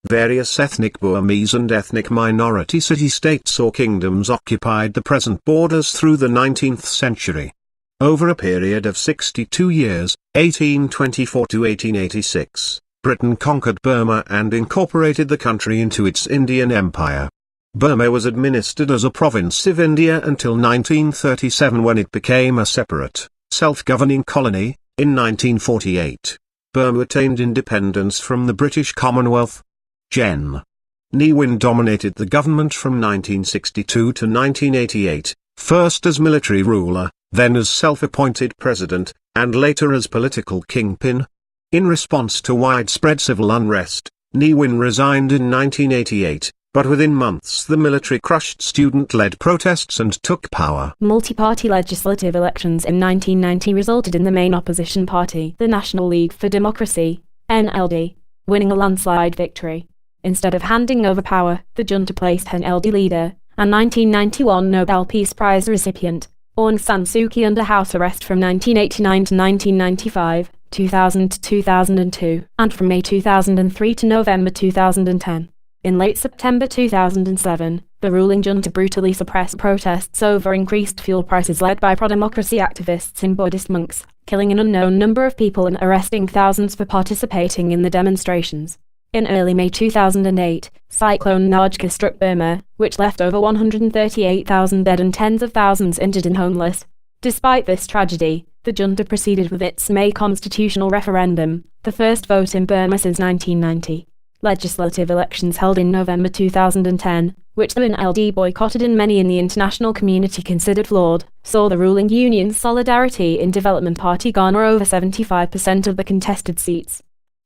Various ethnic Burmese and ethnic minority city-states or kingdoms occupied the present borders through the 19th century. Over a period of 62 years, 1824 to 1886, Britain conquered Burma and incorporated the country into its Indian Empire. Burma was administered as a province of India until 1937, when it became a separate, self-governing colony. In 1948, Burma attained independence from the British Commonwealth. Gen. Ne Win dominated the government from 1962 to 1988, first as military ruler, then as self-appointed president, and later as political kingpin. In response to widespread civil unrest, Ne Win resigned in 1988, but within months the military crushed student-led protests and took power. Multi-party legislative elections in 1990 resulted in the main opposition party, the National League for Democracy, NLD, winning a landslide victory. Instead of handing over power, the junta placed NLD leader, and 1991 Nobel Peace Prize recipient, Aung San Suu Kyi under house arrest from 1989 to 1995, 2000 to 2002, and from May 2003 to November 2010. In late September 2007, the ruling junta brutally suppressed protests over increased fuel prices led by pro-democracy activists and Buddhist monks, killing an unknown number of people and arresting thousands for participating in the demonstrations. In early May 2008, Cyclone Najka struck Burma, which left over 138,000 dead and tens of thousands injured and homeless. Despite this tragedy, the junta proceeded with its May constitutional referendum, the first vote in Burma since 1990. Legislative elections held in November 2010, which the NLD boycotted and many in the international community considered flawed, saw the ruling Union Solidarity in Development Party garner over 75% of the contested seats.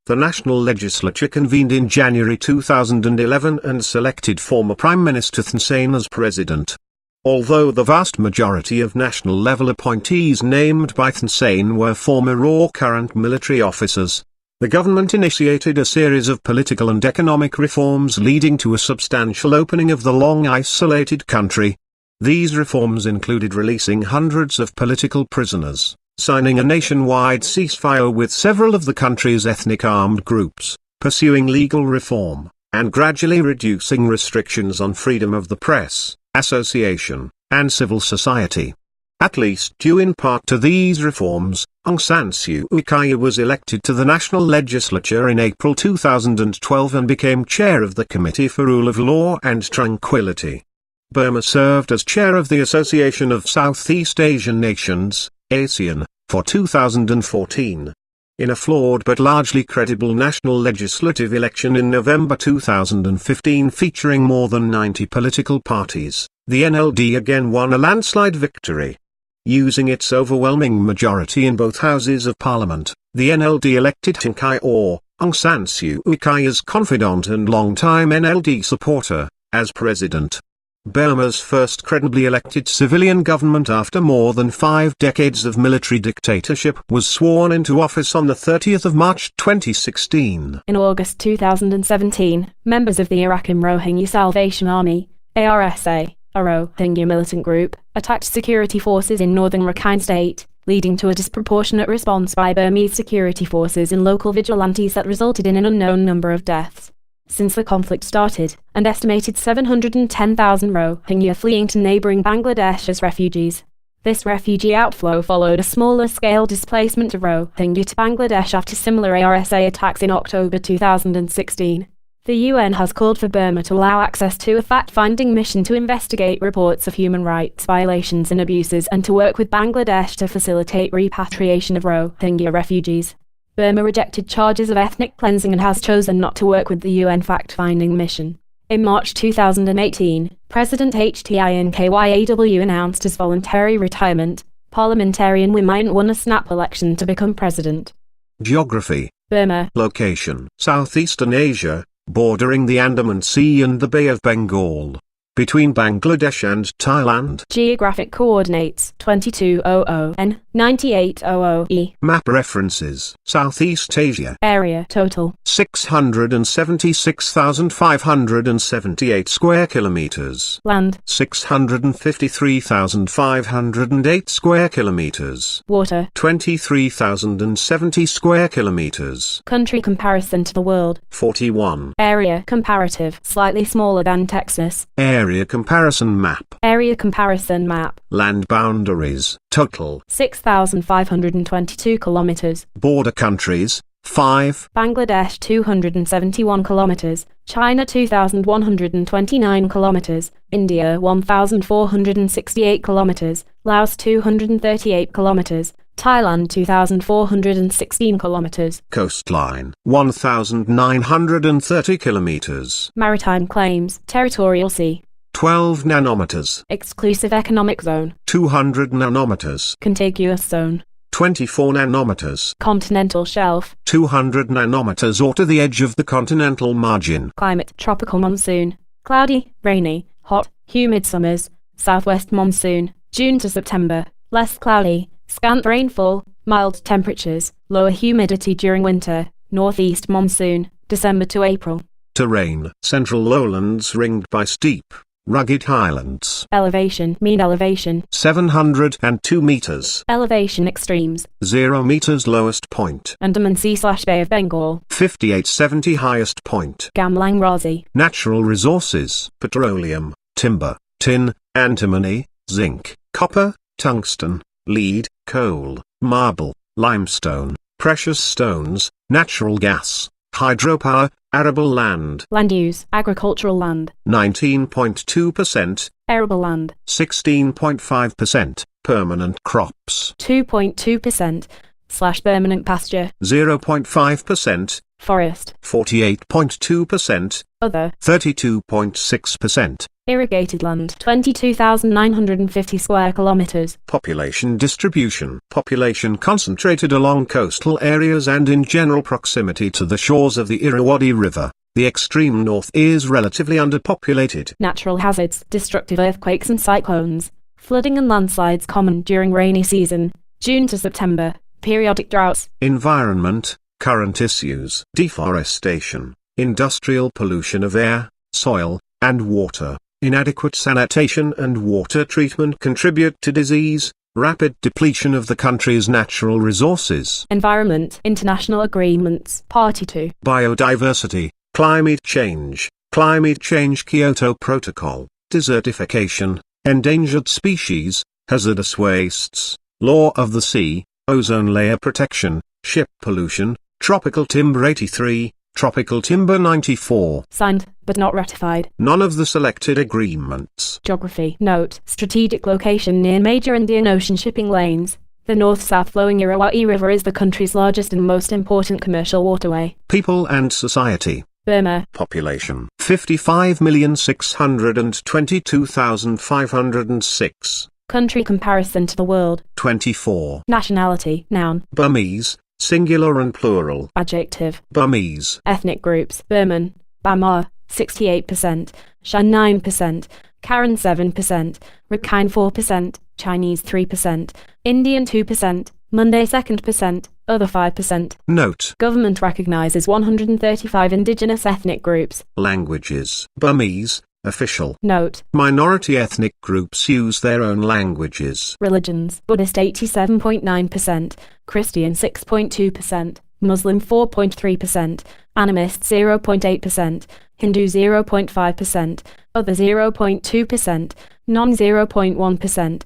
The national legislature convened in January 2011 and selected former Prime Minister Thein Sein as president. Although the vast majority of national-level appointees named by Thein Sein were former or current military officers, the government initiated a series of political and economic reforms leading to a substantial opening of the long-isolated country. These reforms included releasing hundreds of political prisoners, signing a nationwide ceasefire with several of the country's ethnic armed groups, pursuing legal reform, and gradually reducing restrictions on freedom of the press, association, and civil society. At least due in part to these reforms, Aung San Suu Kyi was elected to the national legislature in April 2012 and became chair of the Committee for Rule of Law and Tranquility. Burma served as chair of the Association of Southeast Asian Nations, ASEAN, for 2014. In a flawed but largely credible national legislative election in November 2015 featuring more than 90 political parties, the NLD again won a landslide victory. Using its overwhelming majority in both houses of parliament, the NLD elected Thein Kyi or Aung San Suu Kyi as confidant and long-time NLD supporter, as president. Burma's first credibly elected civilian government after more than 5 decades of military dictatorship was sworn into office on the 30th of March 2016. In August 2017, members of the Arakan Rohingya Salvation Army, ARSA, a Rohingya militant group, attacked security forces in northern Rakhine State, leading to a disproportionate response by Burmese security forces and local vigilantes that resulted in an unknown number of deaths. Since the conflict started, an estimated 710,000 Rohingya fleeing to neighboring Bangladesh as refugees. This refugee outflow followed a smaller-scale displacement of Rohingya to Bangladesh after similar ARSA attacks in October 2016. The UN has called for Burma to allow access to a fact-finding mission to investigate reports of human rights violations and abuses and to work with Bangladesh to facilitate repatriation of Rohingya refugees. Burma rejected charges of ethnic cleansing and has chosen not to work with the UN fact-finding mission. In March 2018, President Htin Kyaw announced his voluntary retirement. Parliamentarian Win Myint won a snap election to become president. Geography. Burma. Location. Southeastern Asia, bordering the Andaman Sea and the Bay of Bengal. Between Bangladesh and Thailand. Geographic coordinates 2200 N 9800 E. Map references. Southeast Asia. Area total 676,578 square kilometers. land 653,508 square kilometers. water 23,070 square kilometers. country comparison to the world 41. area comparative slightly smaller than Texas Area comparison map. area comparison map Land boundaries. Total. 6,522 kilometers Border countries. 5. Bangladesh 271 kilometers, China 2,129 kilometers, India 1,468 kilometers, Laos 238 kilometers, Thailand 2,416 kilometers. Coastline. 1,930 kilometers. Maritime claims, territorial sea, 12 nanometers. exclusive economic zone, 200 nanometers. contiguous zone, 24 nanometers. continental shelf, 200 nanometers or to the edge of the continental margin. climate, tropical monsoon, cloudy, rainy, hot, humid summers, southwest monsoon, June to September, less cloudy, scant rainfall, mild temperatures, lower humidity during winter, northeast monsoon, December to April. Terrain. Central lowlands ringed by steep, rugged highlands. Elevation, mean elevation, 702 meters. elevation extremes, 0 meters lowest point. Andaman Sea/Bay of Bengal, 5870 highest point. Gamlang Razi, Natural resources. Petroleum, timber, tin, antimony, zinc, copper, tungsten, lead, coal, marble, limestone, precious stones, natural gas, hydropower, arable land. land use, agricultural land, 19.2%, arable land, 16.5%, permanent crops. 2.2%, /permanent pasture, 0.5%, forest, 48.2%, other, 32.6%. irrigated land, 22,950 square kilometers, Population distribution. Population concentrated along coastal areas and in general proximity to the shores of the Irrawaddy River. The extreme north is relatively underpopulated. natural hazards, destructive earthquakes and cyclones, flooding and landslides common during rainy season, June to September, periodic droughts, Environment. Current issues. Deforestation. Industrial pollution of air, soil, and water. Inadequate sanitation and water treatment contribute to disease. Rapid depletion of the country's natural resources. environment, international agreements, Party to, Biodiversity. Climate change. Kyoto Protocol. Desertification. Endangered species. Hazardous wastes. Law of the sea. Ozone layer protection. Ship pollution. Tropical Timber 83. Tropical Timber 94. signed, but not ratified. None of the selected agreements. Geography. Note, strategic location near major Indian Ocean shipping lanes. The north-south flowing Irrawaddy River is the country's largest and most important commercial waterway. People and society. Burma. Population. 55,622,506. Country comparison to the world. 24. Nationality. Noun. Burmese. Singular and plural. Adjective. Burmese. Ethnic groups. Burman. Bamar, 68%. Shan 9%. Karen 7%. Rakhine 4%. Chinese 3%. Indian 2%. Monday 2%. Other 5%. Note. Government recognizes 135 indigenous ethnic groups. Languages. Burmese. Official. Note. Minority ethnic groups use their own languages. Religions. Buddhist 87.9%. Christian 6.2%. Muslim 4.3%. Animist 0.8%. Hindu 0.5%. Other 0.2%. Non 0.1%.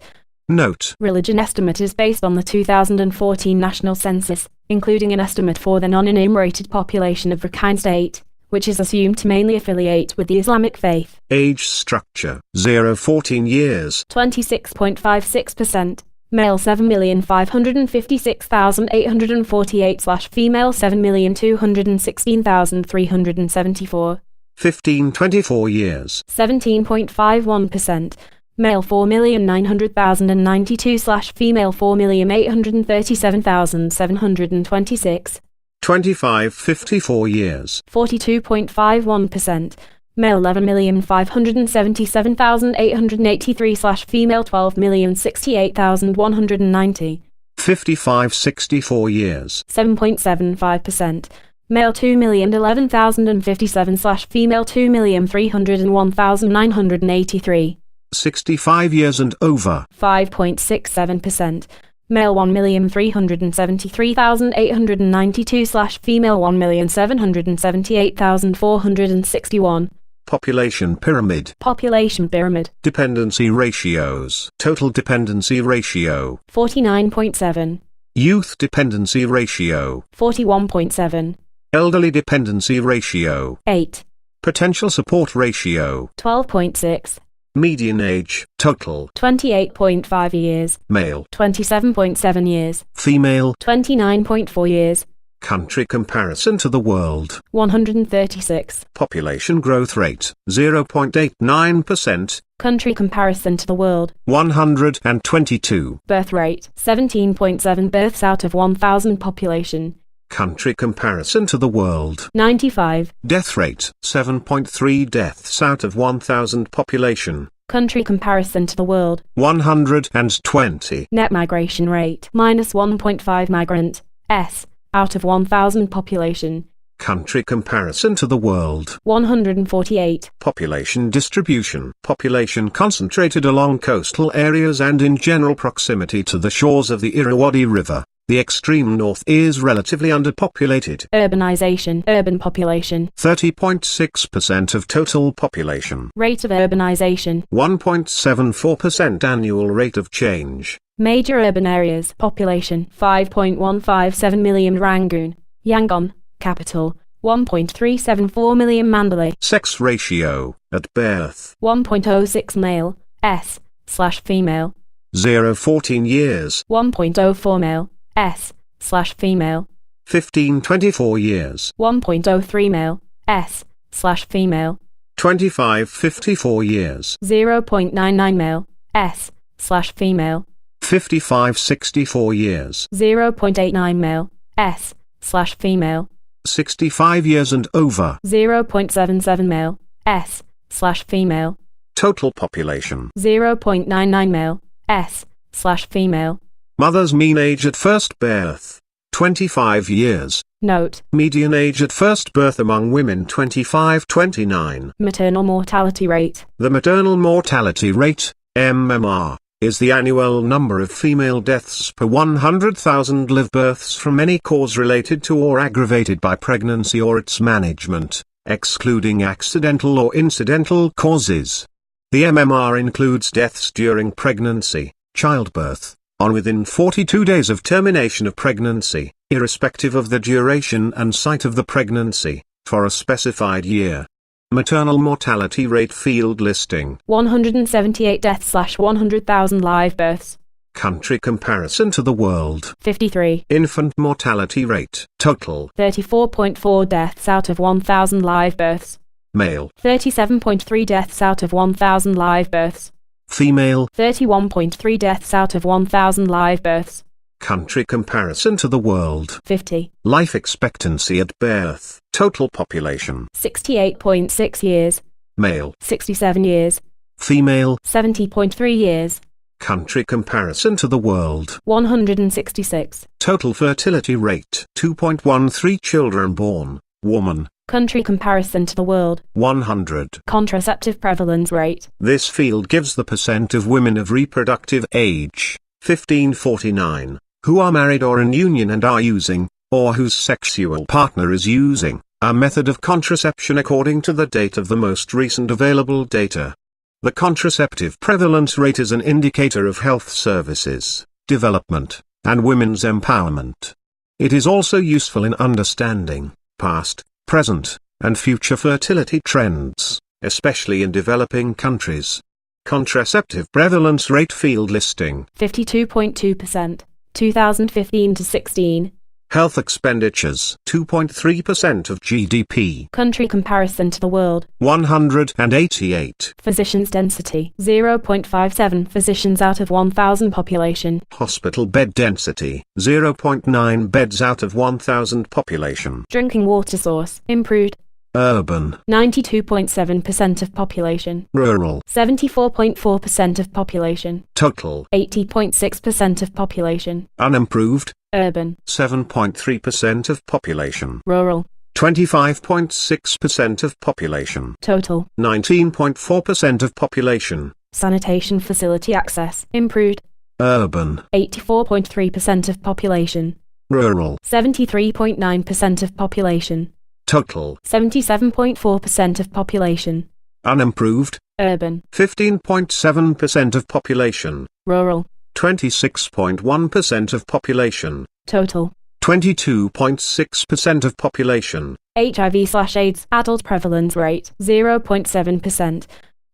Note. Religion estimate is based on the 2014 national census, including an estimate for the non-enumerated population of Rakhine State, which is assumed to mainly affiliate with the Islamic faith. Age structure. 0-14 years. 26.56%. Male 7,556,848 / female 7,216,374. 15-24 years. 17.51%. Male 4,900,092 / female 4,837,726. 25-54 years. 42.51%. Male 11,577,883 / female 12,068,190. 55-64 years. 7.75%. Male 2,011,057 / female 2,301,983. 65 years and over. 5.67%. Male 1,373,892 / female 1,778,461. Population pyramid. Population pyramid. Dependency ratios. Total dependency ratio. 49.7. Youth dependency ratio. 41.7. Elderly dependency ratio. 8. Potential support ratio. 12.6. Median age, total. 28.5 years. Male. 27.7 years. Female. 29.4 years. Country comparison to the world. 136. Population growth rate, 0.89%. Country comparison to the world. 122. Birth rate, 17.7 births out of 1,000 population. Country comparison to the world. 95. Death rate, 7.3 deaths out of 1,000 population. Country comparison to the world. 120. Net migration rate, -1.5 migrant, s, out of 1,000 population. Country comparison to the world. 148. Population distribution. Population concentrated along coastal areas and in general proximity to the shores of the Irrawaddy River. The extreme north is relatively underpopulated. Urbanization. Urban population. 30.6% of total population. Rate of urbanization. 1.74% annual rate of change. Major urban areas. Population. 5.157 million Rangoon, Yangon, capital. 1.374 million Mandalay. Sex ratio, at birth. 1.06 male, s/female. 0-14 years. 1.04 male, s/female. 15-24 years. 1.03 male, s/female. 25-54 years. 0.99 male, s/female. 55-64 years. 0.89 male, s/female. 65 years and over. 0.77 male, s/female. Total population. 0.99 male, s/female. Mother's mean age at first birth, 25 years. Note. Median age at first birth among women 25-29. Maternal mortality rate. The maternal mortality rate, MMR, is the annual number of female deaths per 100,000 live births from any cause related to or aggravated by pregnancy or its management, excluding accidental or incidental causes. The MMR includes deaths during pregnancy, childbirth, on within 42 days of termination of pregnancy, irrespective of the duration and site of the pregnancy, for a specified year. Maternal mortality rate field listing. 178 deaths/100,000 live births. Country comparison to the world. 53. Infant mortality rate, total. 34.4 deaths out of 1,000 live births. Male. 37.3 deaths out of 1,000 live births. Female. 31.3 deaths out of 1,000 live births. Country comparison to the world. 50. Life expectancy at birth, total population. 68.6 years. Male. 67 years. Female. 70.3 years. Country comparison to the world. 166. Total fertility rate, 2.13 children born, woman. Country comparison to the world. 100. Contraceptive prevalence rate. This field gives the percent of women of reproductive age, 15-49, who are married or in union and are using, or whose sexual partner is using, a method of contraception according to the date of the most recent available data. The contraceptive prevalence rate is an indicator of health services, development, and women's empowerment. It is also useful in understanding past, present, and future fertility trends, especially in developing countries. Contraceptive prevalence rate field listing. 52.2%, 2015-16. Health expenditures, 2.3% of GDP. Country comparison to the world. 188. Physicians density, 0.57 physicians out of 1,000 population. Hospital bed density, 0.9 beds out of 1,000 population. Drinking water source, improved. Urban. 92.7% of population. Rural. 74.4% of population. Total. 80.6% of population. Unimproved. Urban. 7.3% of population. Rural. 25.6% of population. Total. 19.4% of population. Sanitation facility access improved. Urban. 84.3% of population. Rural. 73.9% of population. Total. 77.4% of population. Unimproved. Urban. 15.7% of population. Rural. 26.1% of population. Total. 22.6% of population. HIV/AIDS adult prevalence rate 0.7%.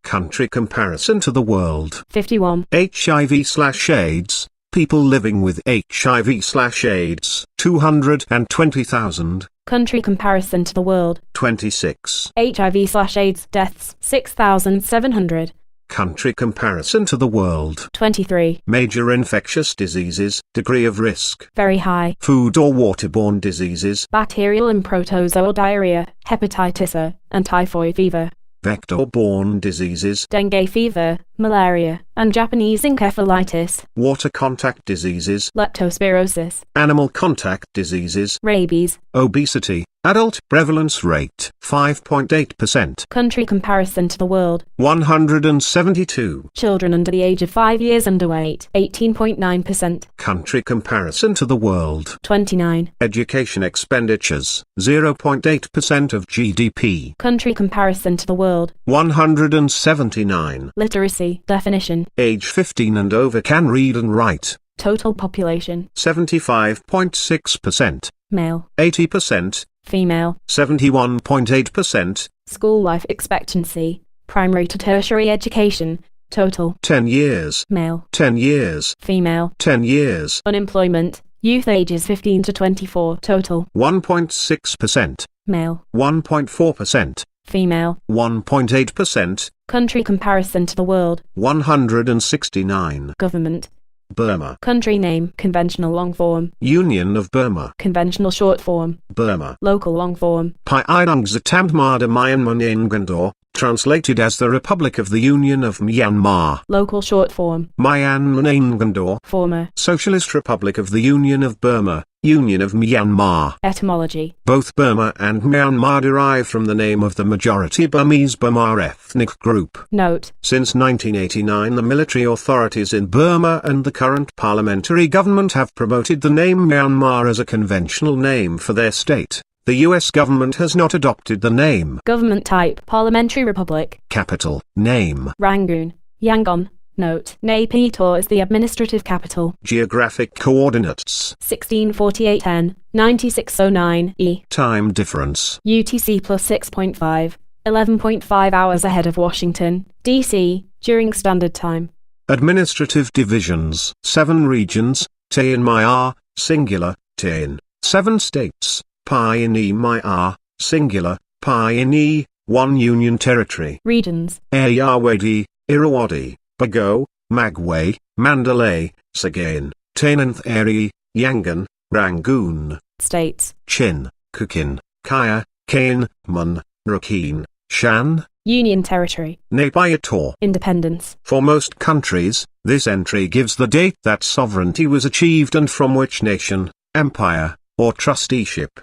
Country comparison to the world. 51. HIV/AIDS. People living with HIV/AIDS, 220,000. Country comparison to the world. 26. HIV/AIDS deaths 6,700. Country comparison to the world. 23. Major infectious diseases, degree of risk. Very high. Food or waterborne diseases. Bacterial and protozoal diarrhea, hepatitis A, and typhoid fever. Vector-borne diseases. Dengue fever, malaria, and Japanese encephalitis. Water contact diseases. Leptospirosis. Animal contact diseases. Rabies. Obesity. Adult prevalence rate 5.8%. Country comparison to the world. 172. Children under the age of 5 years underweight 18.9%. Country comparison to the world. 29. Education expenditures 0.8% of GDP. Country comparison to the world. 179. Literacy definition. Age 15 and over can read and write. Total population. 75.6%. Male. 80%. Female. 71.8%. School life expectancy. Primary to tertiary education. Total. 10 years. Male. 10 years. Female. 10 years. Unemployment. Youth ages 15 to 24. Total. 1.6%. Male. 1.4%. Female. 1.8%. Country comparison to the world. 169. Government. Burma. Country name. Conventional long form. Union of Burma. Conventional short form. Burma. Local long form. Pai Idang Zatamada Myanmar Ngandor, translated as the Republic of the Union of Myanmar. Local short form. Myanmar Ngandor. Former. Socialist Republic of the Union of Burma, Union of Myanmar. Etymology. Both Burma and Myanmar derive from the name of the majority Burmese Burma ethnic group. Note. Since 1989 the military authorities in Burma and the current parliamentary government have promoted the name Myanmar as a conventional name for their state. The US government has not adopted the name. Government type. Parliamentary Republic. Capital. Name. Rangoon. Yangon. Note. Naypyidaw is the administrative capital. Geographic coordinates. 1648 N. 9609 E. Time difference. UTC plus 6.5. 11.5 hours ahead of Washington, D.C., during standard time. Administrative divisions. 7 regions. Tain Myanmar, singular, Tain. 7 states. Paini Myanmar, singular, Paini, 1 union territory. Regions. Ayeyarwady, Irrawaddy, Bago, Magway, Mandalay, Sagain, Tainanth Eri, Yangon, Rangoon. States. Chin, Kukin, Kaya, Kain, Mun, Rakhine, Shan. Union territory. Naypyidaw. Independence. For most countries, this entry gives the date that sovereignty was achieved and from which nation, empire, or trusteeship.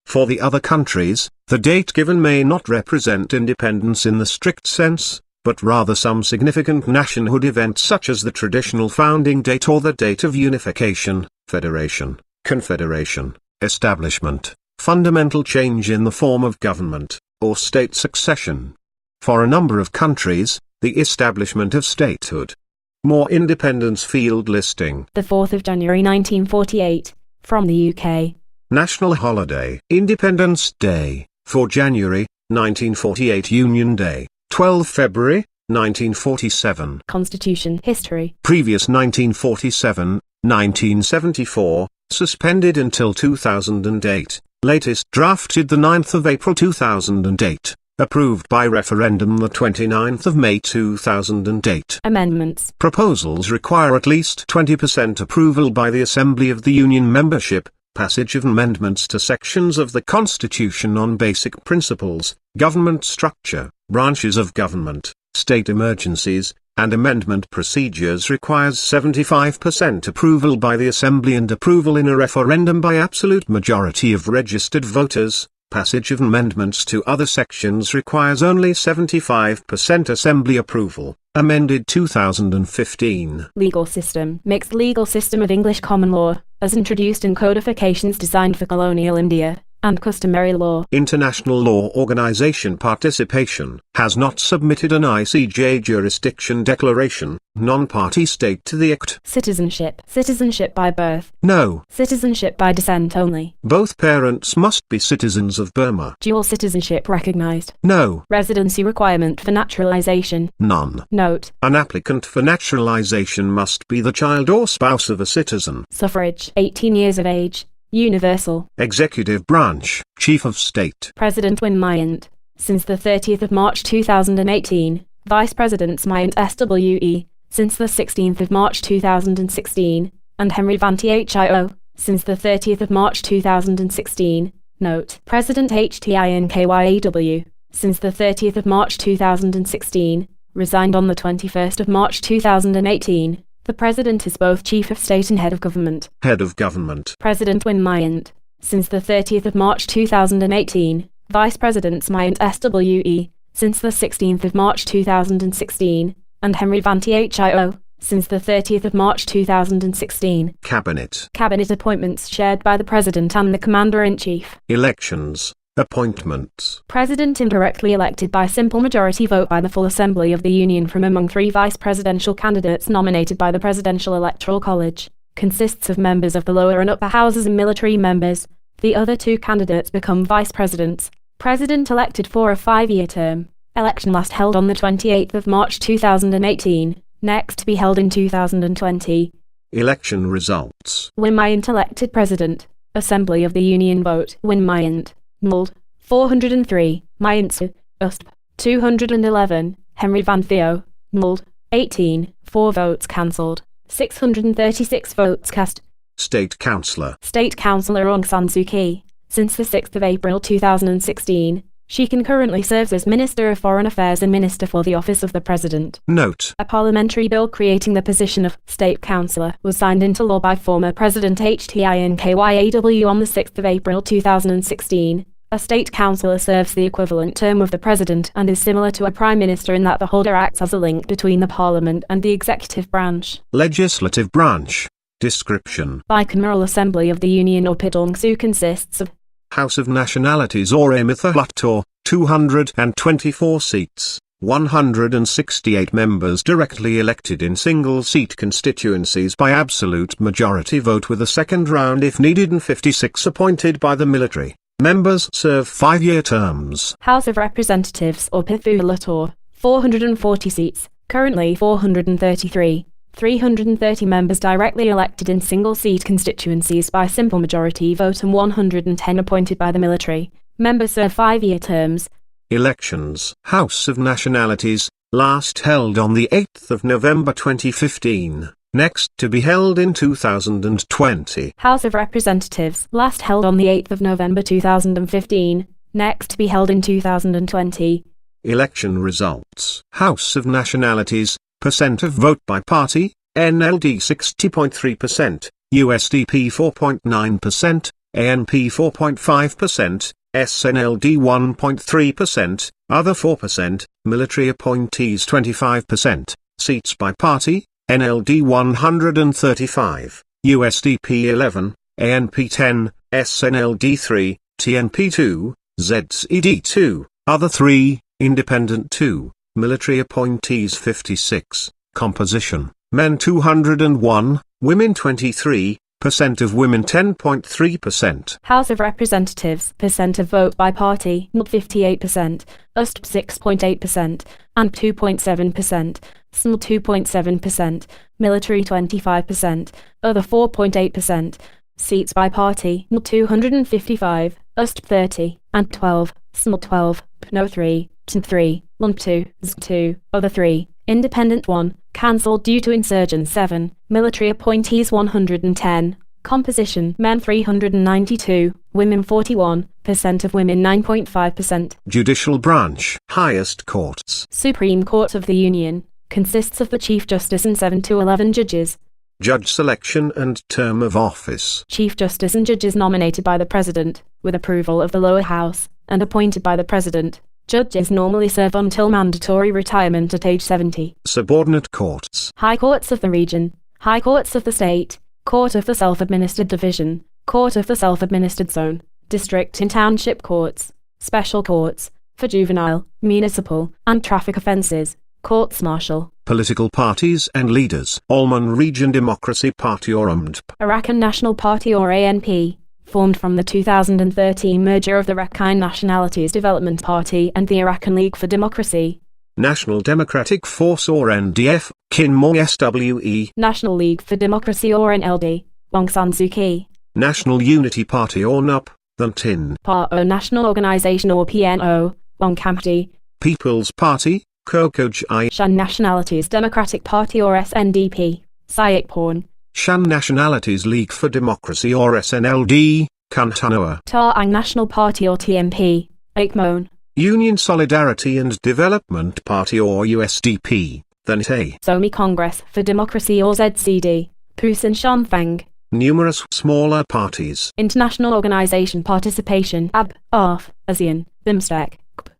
For the other countries, the date given may not represent independence in the strict sense, but rather some significant nationhood event such as the traditional founding date or the date of unification, federation, confederation, establishment, fundamental change in the form of government, or state succession. For a number of countries, the establishment of statehood. More independence field listing. The 4th of January 1948, from the UK. National holiday. Independence Day, 4 January, 1948 Union Day, 12 February, 1947. Constitution. History. Previous 1947, 1974, suspended until 2008, latest drafted the 9th of April 2008, approved by referendum the 29th of May 2008. Amendments. Proposals require at least 20% approval by the Assembly of the Union membership, passage of amendments to sections of the Constitution on basic principles, government structure, branches of government, state emergencies, and amendment procedures requires 75% approval by the Assembly and approval in a referendum by absolute majority of registered voters. Passage of amendments to other sections requires only 75% Assembly approval. Amended 2015. Legal system. Mixed legal system of English common law, as introduced in codifications designed for colonial India, and customary law. International Law Organization participation has not submitted an ICJ jurisdiction declaration, non-party state to the Act. Citizenship. Citizenship by birth. No. Citizenship by descent only. Both parents must be citizens of Burma. Dual citizenship recognized. No. Residency requirement for naturalization. None. Note. An applicant for naturalization must be the child or spouse of a citizen. Suffrage. 18 years of age. Universal. Executive branch, Chief of State. President Win Myint. Since the 30th of March 2018. Vice President Myint SWE. Since the 16th of March 2016. And Henry Vanti HIO. Since the 30th of March 2016. Note. President HTINKYAW. Since the 30th of March 2016. Resigned on the 21st of March 2018. The President is both Chief of State and Head of Government. Head of Government. President Win Myint. Since the 30th of March 2018. Vice President Myint SWE. Since the 16th of March 2016. And Henry Vanti HIO. Since the 30th of March 2016. Cabinet. Cabinet appointments shared by the President and the Commander-in-Chief. Elections. Appointments. President indirectly elected by simple majority vote by the full Assembly of the Union from among 3 vice presidential candidates nominated by the Presidential Electoral College. Consists of members of the lower and upper houses and military members. The other 2 candidates become vice presidents. President elected for a 5-year term. Election last held on the 28th of March 2018. Next to be held in 2020. Election results. Win Myint elected President. Assembly of the Union vote. Win Myint. Nulled. 403. Myint. USP. 211. Henry Van Theo. Nulled. 18. 4 votes cancelled. 636 votes cast. State Councillor. State Councillor Aung San Suu Kyi. Since the 6th of April 2016. She concurrently serves as Minister of Foreign Affairs and Minister for the Office of the President. Note. A parliamentary bill creating the position of State Councillor was signed into law by former President HTINKYAW on the 6th of April 2016. A State Councillor serves the equivalent term of the President and is similar to a Prime Minister in that the holder acts as a link between the Parliament and the executive branch. Legislative branch. Description. Bicameral Assembly of the Union or Pidongsu consists of House of Nationalities or Amithahlator, 224 seats, 168 members directly elected in single-seat constituencies by absolute majority vote with a second round if needed and 56 appointed by the military. Members serve 5-year terms. House of Representatives or Pithualator, 440 seats, currently 433. 330 members directly elected in single-seat constituencies by simple majority vote and 110 appointed by the military. Members serve 5-year terms. Elections. House of Nationalities, last held on the 8th of November 2015, next to be held in 2020. House of Representatives, last held on the 8th of November 2015, next to be held in 2020. Election results. House of Nationalities, percent of vote by party, NLD 60.3%, USDP 4.9%, ANP 4.5%, SNLD 1.3%, other 4%, military appointees 25%, seats by party, NLD 135, USDP 11, ANP 10, SNLD 3, TNP 2, ZED 2, other 3, independent 2. Military appointees 56, composition, men 201, women 23%, of women 10.3%. House of Representatives, percent of vote by party, 58%, USP 6.8%, and 2.7%, SNL 2.7%, military 25%, other 4.8%, seats by party, 255, USP 30, and 12, SNL 12, PNO 3, TN 3, LUN 2, Z 2, other 3, independent 1, cancelled due to insurgents 7, military appointees 110, Composition: men 392, women 41%, of women 9.5%. Judicial branch, highest courts. Supreme Court of the Union consists of the Chief Justice and 7 to 11 judges. Judge selection and term of office. Chief Justice and judges nominated by the President, with approval of the lower house, and appointed by the President. Judges normally serve until mandatory retirement at age 70. Subordinate courts. High Courts of the Region, High Courts of the State, Court of the Self-Administered Division, Court of the Self-Administered Zone, District and Township Courts, Special Courts, for juvenile, municipal, and traffic offences, Courts Martial. Political parties and leaders. Alman Region Democracy Party or UMDP. Arakan National Party or ANP, formed from the 2013 merger of the Rakhine Nationalities Development Party and the Arakan League for Democracy. National Democratic Force or NDF, Kinmo SWE. National League for Democracy or NLD, Aung San Suu Kyi. National Unity Party or NUP, Thuntin. PAO National Organisation or PNO, Aung Kamti. People's Party, Kokoj. Shan Nationalities Democratic Party or SNDP, Sayakporn. Shan Nationalities League for Democracy or SNLD, Kantanoa. Taang National Party or TMP, Aikmon. Union Solidarity and Development Party or USDP, Thante. Somi Congress for Democracy or ZCD, Pusan Shanfang. Numerous smaller parties. International Organisation Participation AB, ARF, ASEAN, BIMSTEC,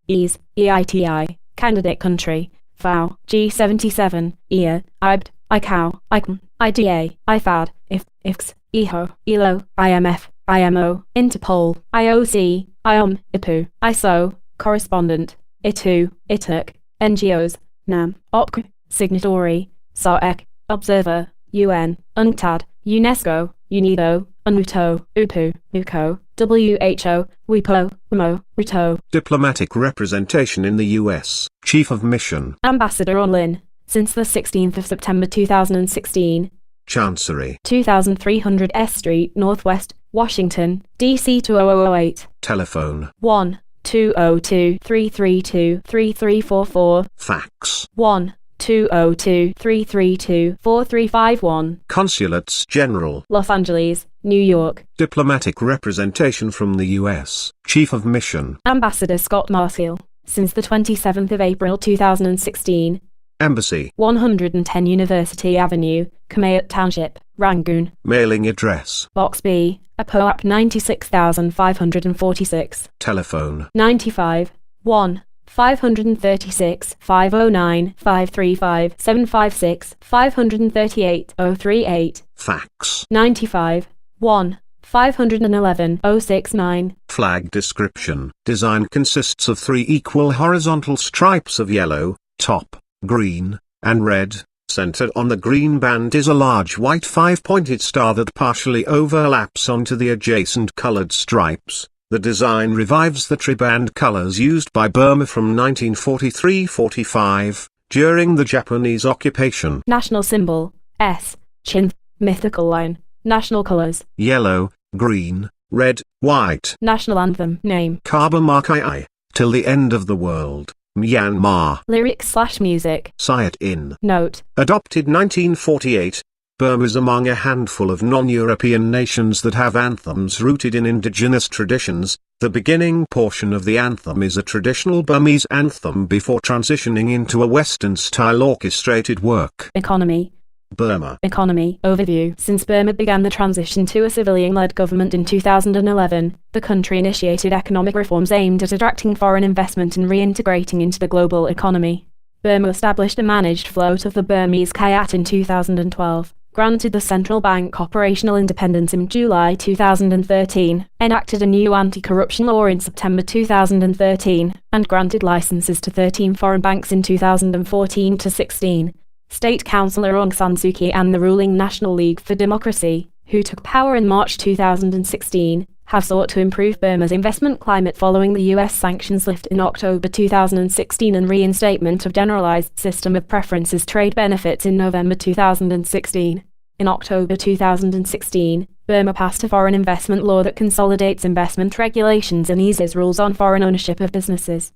EAS, EITI. Candidate Country, FAO, G77, EA, IBD, ICAO, ICM, IDA, IFAD, IFX, EHO, ELO, IMF, IMO, Interpol, IOC, IOM, IPU, ISO, Correspondent, ITU, ITUC, NGOs, NAM, OPC, Signatory, SAREC, Observer, UN, UNCTAD, UNESCO, UNIDO, UNUTO, UPU, UCO, WHO, WIPO, WMO, RUTO. Diplomatic representation in the U.S. Chief of Mission. Ambassador Onlin, since the 16th of September 2016. Chancery. 2300 S Street, Northwest, Washington, D.C. 20008. Telephone. 1-202-332-3344. Fax. 1-202-332-4351. Consulates General. Los Angeles, New York. Diplomatic representation from the U.S. Chief of Mission. Ambassador Scott Marcial, since the 27th of April 2016. Embassy. 110 University Avenue, Kamayat Township, Rangoon. Mailing address. Box B, APOAP 96546. Telephone. 95 1 536 509 535 756 538 038. Fax. 95 1 511 069. Flag description. Design consists of 3 equal horizontal stripes of yellow, top, green, and red. Centered on the green band is a large white 5-pointed star that partially overlaps onto the adjacent colored stripes. The design revives the triband colors used by Burma from 1943-45, during the Japanese occupation. National symbol, S, Chin, mythical line. National colors, yellow, green, red, white. National anthem, name, Kabamarkai, till the end of the world. Myanmar. Lyrics/music. Sayat in. Note. Adopted 1948. Burma is among a handful of non-European nations that have anthems rooted in indigenous traditions. The beginning portion of the anthem is a traditional Burmese anthem before transitioning into a Western-style orchestrated work. Economy. Burma. Economy overview. Since Burma began the transition to a civilian-led government in 2011, the country initiated economic reforms aimed at attracting foreign investment and reintegrating into the global economy. Burma established a managed float of the Burmese kyat in 2012, granted the central bank operational independence in July 2013, enacted a new anti-corruption law in September 2013, and granted licenses to 13 foreign banks in 2014-16. State Councillor Aung San Suu Kyi and the ruling National League for Democracy, who took power in March 2016, have sought to improve Burma's investment climate following the US sanctions lift in October 2016 and reinstatement of generalized system of preferences trade benefits in November 2016. In October 2016, Burma passed a foreign investment law that consolidates investment regulations and eases rules on foreign ownership of businesses.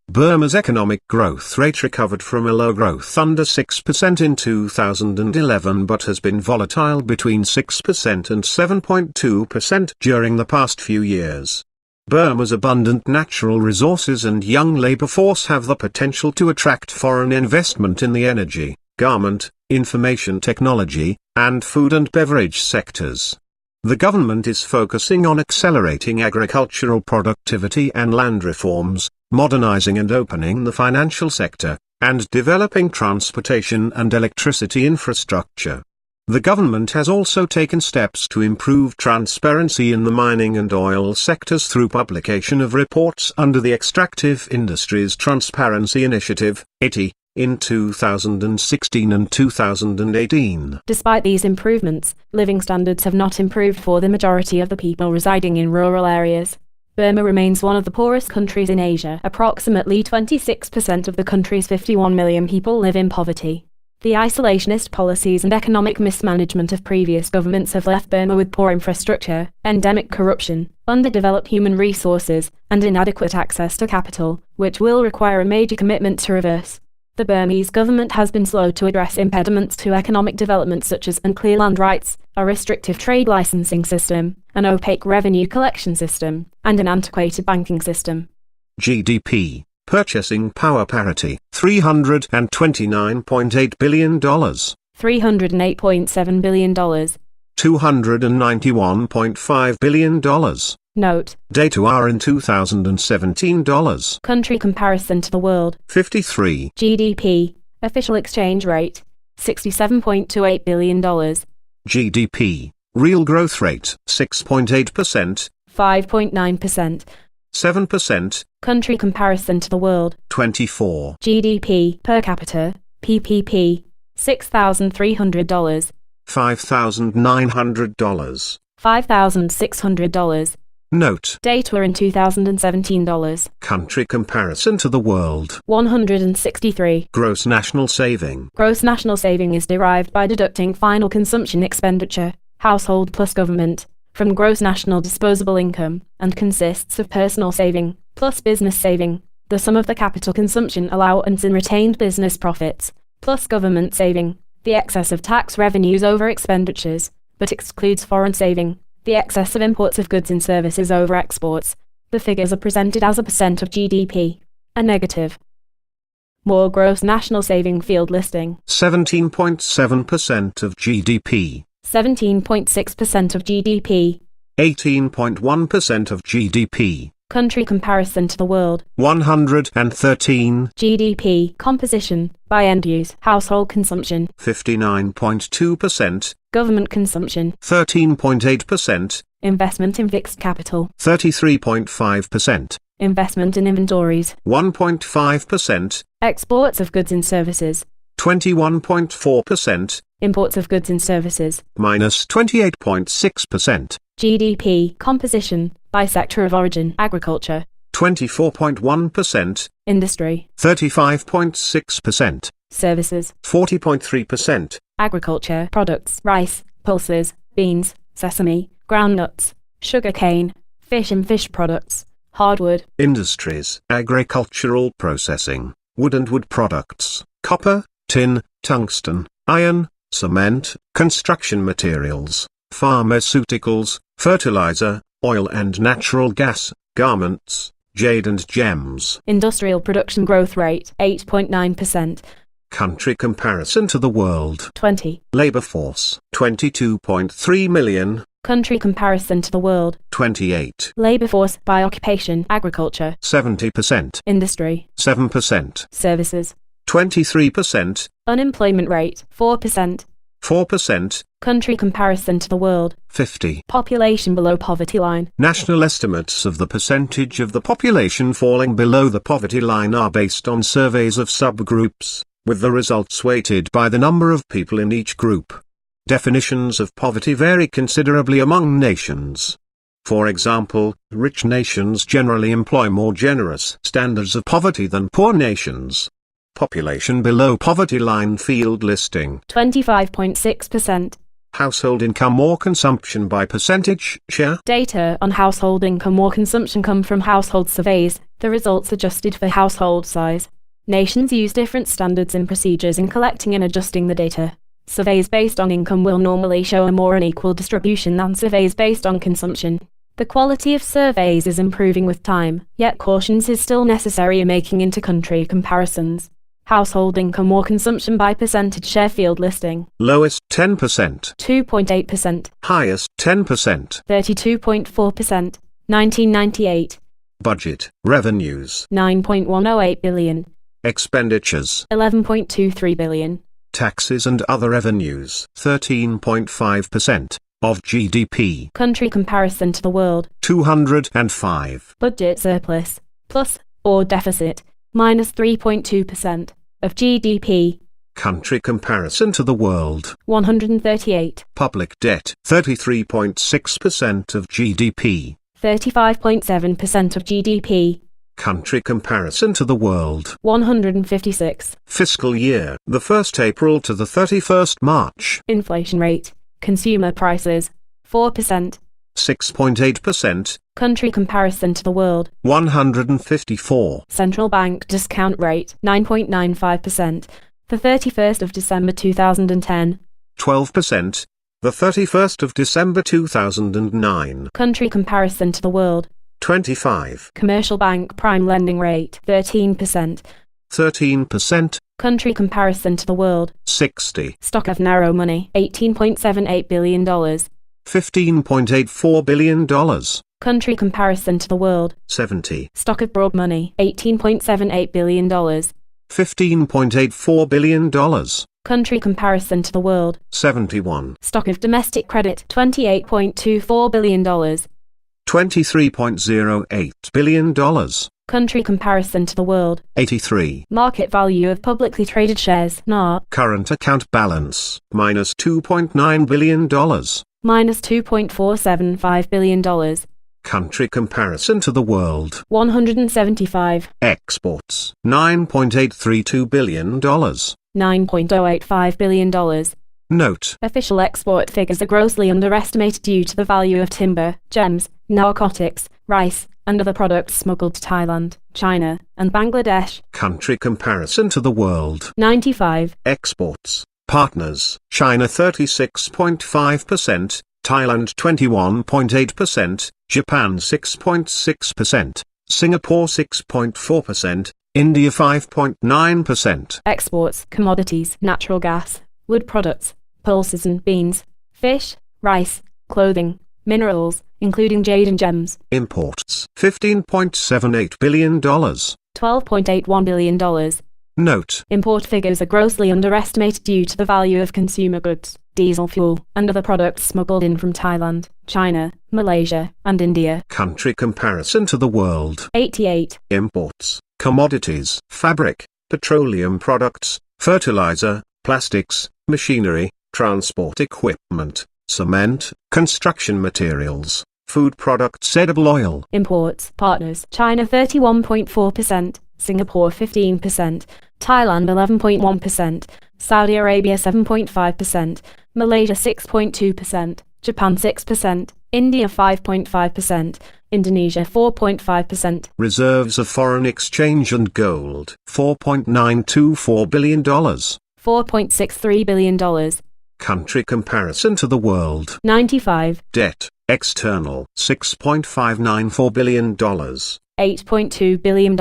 Burma's economic growth rate recovered from a low growth under 6% in 2011 but has been volatile between 6% and 7.2% during the past few years. Burma's abundant natural resources and young labor force have the potential to attract foreign investment in the energy, garment, information technology, and food and beverage sectors. The government is focusing on accelerating agricultural productivity and land reforms, modernizing and opening the financial sector, and developing transportation and electricity infrastructure. The government has also taken steps to improve transparency in the mining and oil sectors through publication of reports under the Extractive Industries Transparency Initiative, (ETI), in 2016 and 2018. Despite these improvements, living standards have not improved for the majority of the people residing in rural areas. Burma remains one of the poorest countries in Asia. Approximately 26% of the country's 51 million people live in poverty. The isolationist policies and economic mismanagement of previous governments have left Burma with poor infrastructure, endemic corruption, underdeveloped human resources, and inadequate access to capital, which will require a major commitment to reverse. The Burmese government has been slow to address impediments to economic development such as unclear land rights, a restrictive trade licensing system, an opaque revenue collection system, and an antiquated banking system. GDP, purchasing power parity, $329.8 billion. $308.7 billion. $291.5 billion. Note. Data are in 2017 dollars. Country comparison to the world. 53. GDP. Official exchange rate. $67.28 billion. GDP. Real growth rate. 6.8%. 5.9%. 7%. Country comparison to the world. 24. GDP per capita. PPP. $6,300. $5,900. $5,600. Note. Data in 2017 dollars. Country comparison to the world. 163. Gross national saving. Gross national saving is derived by deducting final consumption expenditure, household plus government, from gross national disposable income, and consists of personal saving, plus business saving, the sum of the capital consumption allowance and retained business profits, plus government saving, the excess of tax revenues over expenditures, but excludes foreign saving, the excess of imports of goods and services over exports. The figures are presented as a percent of GDP. A negative. More gross national saving field listing. 17.7% of GDP. 17.6% of GDP. 18.1% of GDP. Country comparison to the world. 113. GDP composition by end use. Household consumption. 59.2%. Government consumption. 13.8%. Investment in fixed capital. 33.5%. Investment in inventories. 1.5%. Exports of goods and services. 21.4%. Imports of goods and services. Minus 28.6%. GDP composition by sector of origin. Agriculture. 24.1%. Industry. 35.6%. Services. 40.3%. Agriculture products. Rice, pulses, beans, sesame, groundnuts, sugarcane, fish and fish products, hardwood. Industries. Agricultural processing. Wood and wood products. Copper, tin, tungsten, iron, cement, construction materials, pharmaceuticals, fertilizer, oil and natural gas, garments, jade and gems. Industrial production growth rate 8.9%. Country comparison to the world. 20. Labor force 22.3 million. Country comparison to the world. 28. Labor force by occupation. Agriculture. 70%. Industry. 7%. Services. 23%. Unemployment rate 4%. 4%. Country comparison to the world. 50. Population below poverty line. National estimates of the percentage of the population falling below the poverty line are based on surveys of subgroups, with the results weighted by the number of people in each group. Definitions of poverty vary considerably among nations. For example, rich nations generally employ more generous standards of poverty than poor nations. Population below poverty line field listing. 25.6%. Household income or consumption by percentage share. Data on household income or consumption come from household surveys, the results adjusted for household size. Nations use different standards and procedures in collecting and adjusting the data. Surveys based on income will normally show a more unequal distribution than surveys based on consumption. The quality of surveys is improving with time, yet cautions is still necessary in making inter-country comparisons. Household income or consumption by percentage share field listing. Lowest 10%. 2.8%. Highest 10%. 32.4%. 1998. Budget, revenues. 9.108 billion. Expenditures. 11.23 billion. Taxes and other revenues. 13.5% of GDP. Country comparison to the world. 205. Budget surplus, plus, or deficit, minus 3.2% of GDP. Country comparison to the world. 138. Public debt. 33.6% of GDP. 35.7% of GDP. Country comparison to the world. 156. Fiscal year, the 1st April to the 31st March. Inflation rate. Consumer prices. 4%. 6.8%. Country comparison to the world. 154. Central bank discount rate. 9.95%. The 31st of December 2010. 12%. The 31st of December 2009. Country comparison to the world. 25. Commercial bank prime lending rate. 13%. 13%. Country comparison to the world. 60. Stock of narrow money. $18.78 billion. $15.84 billion. Country comparison to the world. 70. Stock of broad money. $18.78 billion. $15.84 billion. Country comparison to the world. 71. Stock of domestic credit. $28.24 billion. $23.08 billion. Country comparison to the world. 83. Market value of publicly traded shares. NAR. Current account balance. Minus $2.9 billion. Minus $2.475 billion. Country comparison to the world. 175. Exports. $9.832 billion. $9.085 billion. Note. Official export figures are grossly underestimated due to the value of timber, gems, narcotics, rice, and other products smuggled to Thailand, China, and Bangladesh. Country comparison to the world. 95. Exports. Partners. China 36.5%, Thailand 21.8%, Japan 6.6%, Singapore 6.4%, India 5.9%. Exports. Commodities. Natural gas, wood products, pulses and beans, fish, rice, clothing, minerals, including jade and gems. Imports. $15.78 billion. $12.81 billion. Note. Import figures are grossly underestimated due to the value of consumer goods, diesel fuel, and other products smuggled in from Thailand, China, Malaysia, and India. Country comparison to the world. 88. Imports. Commodities. Fabric, petroleum products, fertilizer, plastics, machinery, transport equipment, cement, construction materials, food products, edible oil. Imports. Partners. China 31.4%, Singapore 15%, Thailand 11.1%, Saudi Arabia 7.5%, Malaysia 6.2%, Japan 6%, India 5.5%, Indonesia 4.5%. Reserves of foreign exchange and gold. $4.924 billion. $4.63 billion. Country comparison to the world. 95. Debt. External. $6.594 billion. $8.2 billion.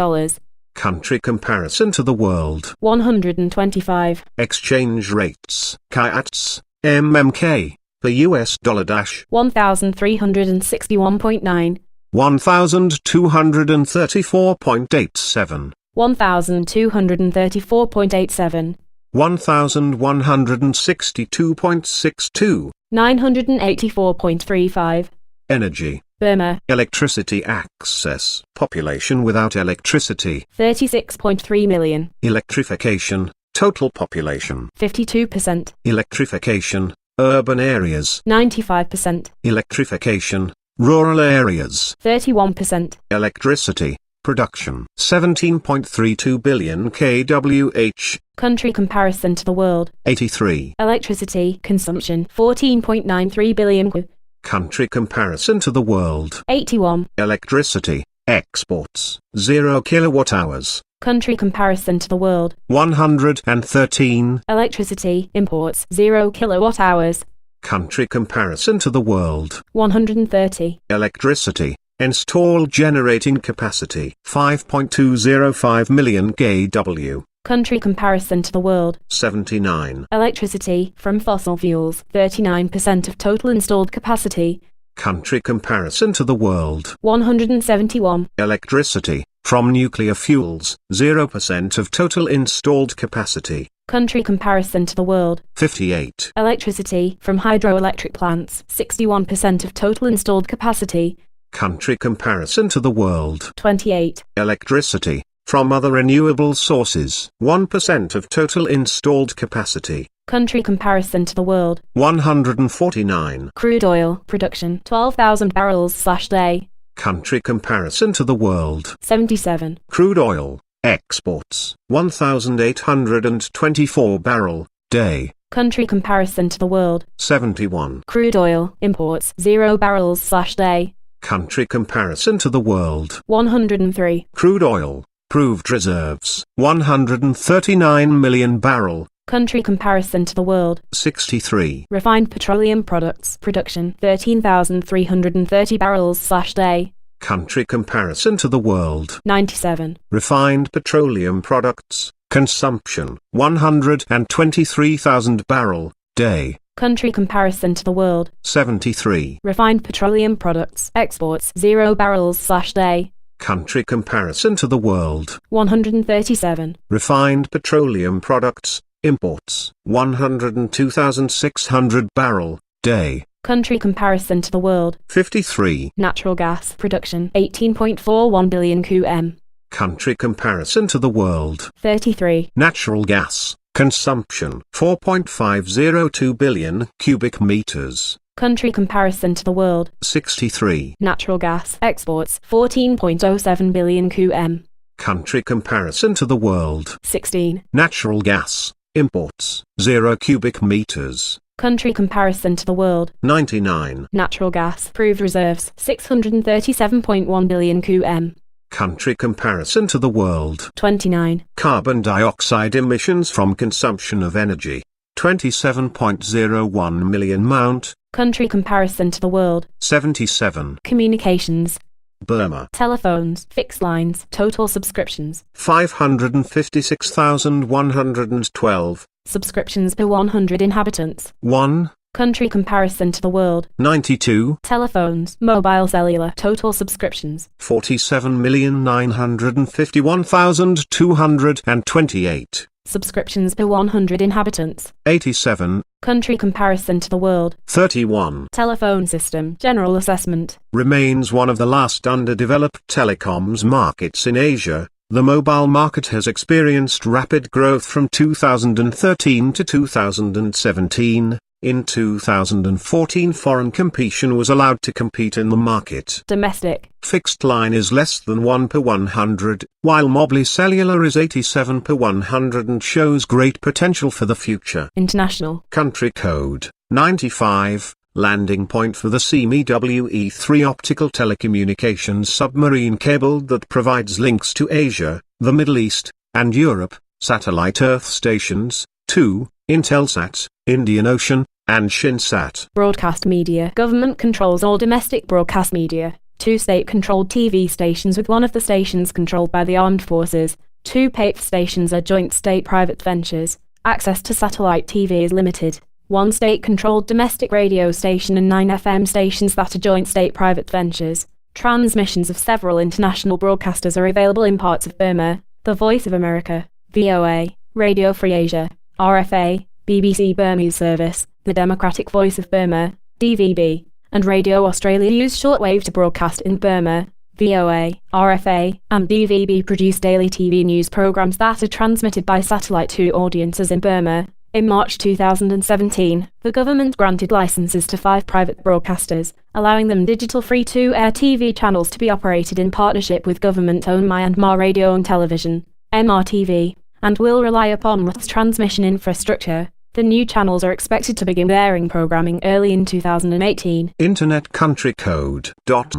Country comparison to the world. 125. Exchange rates. Kyats. MMK. The US dollar. 1,361.9. 1,234.87. 1,234.87. 1,162.62. 984.35. Energy. Burma. Electricity access. Population without electricity. 36.3 million. Electrification. Total population. 52%. Electrification. Urban areas. 95%. Electrification. Rural areas. 31%. Electricity. Production 17.32 billion kWh. Country comparison to the world. 83. Electricity consumption 14.93 billion. Country comparison to the world. 81. Electricity exports 0 kilowatt hours. Country comparison to the world. 113. Electricity imports 0 kilowatt hours. Country comparison to the world. 130. Electricity installed generating capacity 5.205 million kW. Country comparison to the world. 79. Electricity from fossil fuels 39% of total installed capacity. Country comparison to the world. 171. Electricity from nuclear fuels 0% of total installed capacity. Country comparison to the world. 58. Electricity from hydroelectric plants 61% of total installed capacity. Country comparison to the world. 28. Electricity from other renewable sources 1% of total installed capacity. Country comparison to the world. 149. Crude oil production 12,000 barrels/day. Country comparison to the world. 77. Crude oil exports 1,824 barrel/day. Country comparison to the world. 71. Crude oil imports 0 barrels/day. Country comparison to the world. 103. Crude oil proved reserves 139 million barrel. Country comparison to the world. 63. Refined petroleum products production 13,330 barrels/day. Country comparison to the world. 97. Refined petroleum products consumption 123,000 barrel/day. Country comparison to the world. 73. Refined petroleum products exports 0 barrels/day. Country comparison to the world. 137. Refined petroleum products imports 102,600 barrel/day. Country comparison to the world. 53. Natural gas production 18.41 billion qm. Country comparison to the world. 33. Natural gas consumption 4.502 billion cubic meters. Country comparison to the world. 63. Natural gas exports 14.07 billion qm. Country comparison to the world. 16. Natural gas imports 0 cubic meters. Country comparison to the world. 99. Natural gas proved reserves 637.1 billion qm. Country comparison to the world. 29. Carbon dioxide emissions from consumption of energy 27.01 million mount. Country comparison to the world. 77. Communications. Burma. Telephones, fixed lines, total subscriptions. 556,112. Subscriptions per 100 inhabitants. 1. Country comparison to the world. 92. Telephones, mobile cellular, total subscriptions. 47,951,228. Subscriptions per 100 inhabitants. 87. Country comparison to the world. 31. Telephone system, general assessment. Remains one of the last underdeveloped telecoms markets in Asia. The mobile market has experienced rapid growth from 2013 to 2017. In 2014, foreign competition was allowed to compete in the market. Domestic. Fixed line is less than 1 per 100, while mobile cellular is 87 per 100 and shows great potential for the future. International. Country code 95. Landing point for the CME-WE-3 optical telecommunications submarine cable that provides links to Asia, the Middle East, and Europe. Satellite Earth stations 2. Intelsat, Indian Ocean, and Shinsat. Broadcast media. Government controls all domestic broadcast media. 2 state-controlled TV stations with one of the stations controlled by the armed forces. 2 PAPE stations are joint state-private ventures. Access to satellite TV is limited. 1 state-controlled domestic radio station and 9 FM stations that are joint state-private ventures. Transmissions of several international broadcasters are available in parts of Burma. The Voice of America, VOA, Radio Free Asia, RFA, BBC Burmese Service, The Democratic Voice of Burma, DVB, and Radio Australia use shortwave to broadcast in Burma. VOA, RFA, and DVB produce daily TV news programs that are transmitted by satellite to audiences in Burma. In March 2017, the government granted licenses to 5 private broadcasters, allowing them digital free-to-air TV channels to be operated in partnership with government-owned Myanmar Radio and Television, MRTV, and will rely upon RT's transmission infrastructure. The new channels are expected to begin airing programming early in 2018. Internet country code.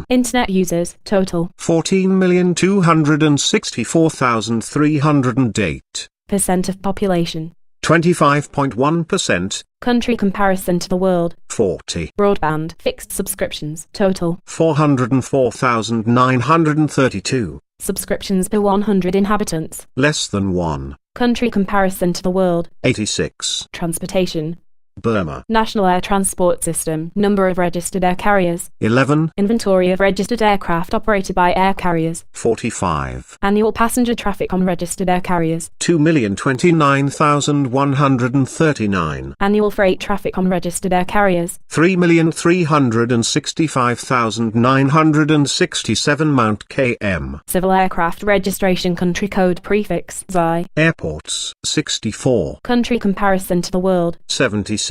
Internet users, total 14,264,308. percent of population. 25.1%. Country comparison to the world. 40. Broadband fixed subscriptions, total 404,932. subscriptions per 100 inhabitants. Less than 1. Country comparison to the world. 86. Transportation. Burma. National Air Transport System. Number of registered air carriers. 11. Inventory of registered aircraft operated by air carriers. 45. Annual passenger traffic on registered air carriers. 2,029,139. Annual freight traffic on registered air carriers. 3,365,967 Mount km. Civil aircraft registration country code prefix XI. Airports. 64. Country comparison to the world. 76.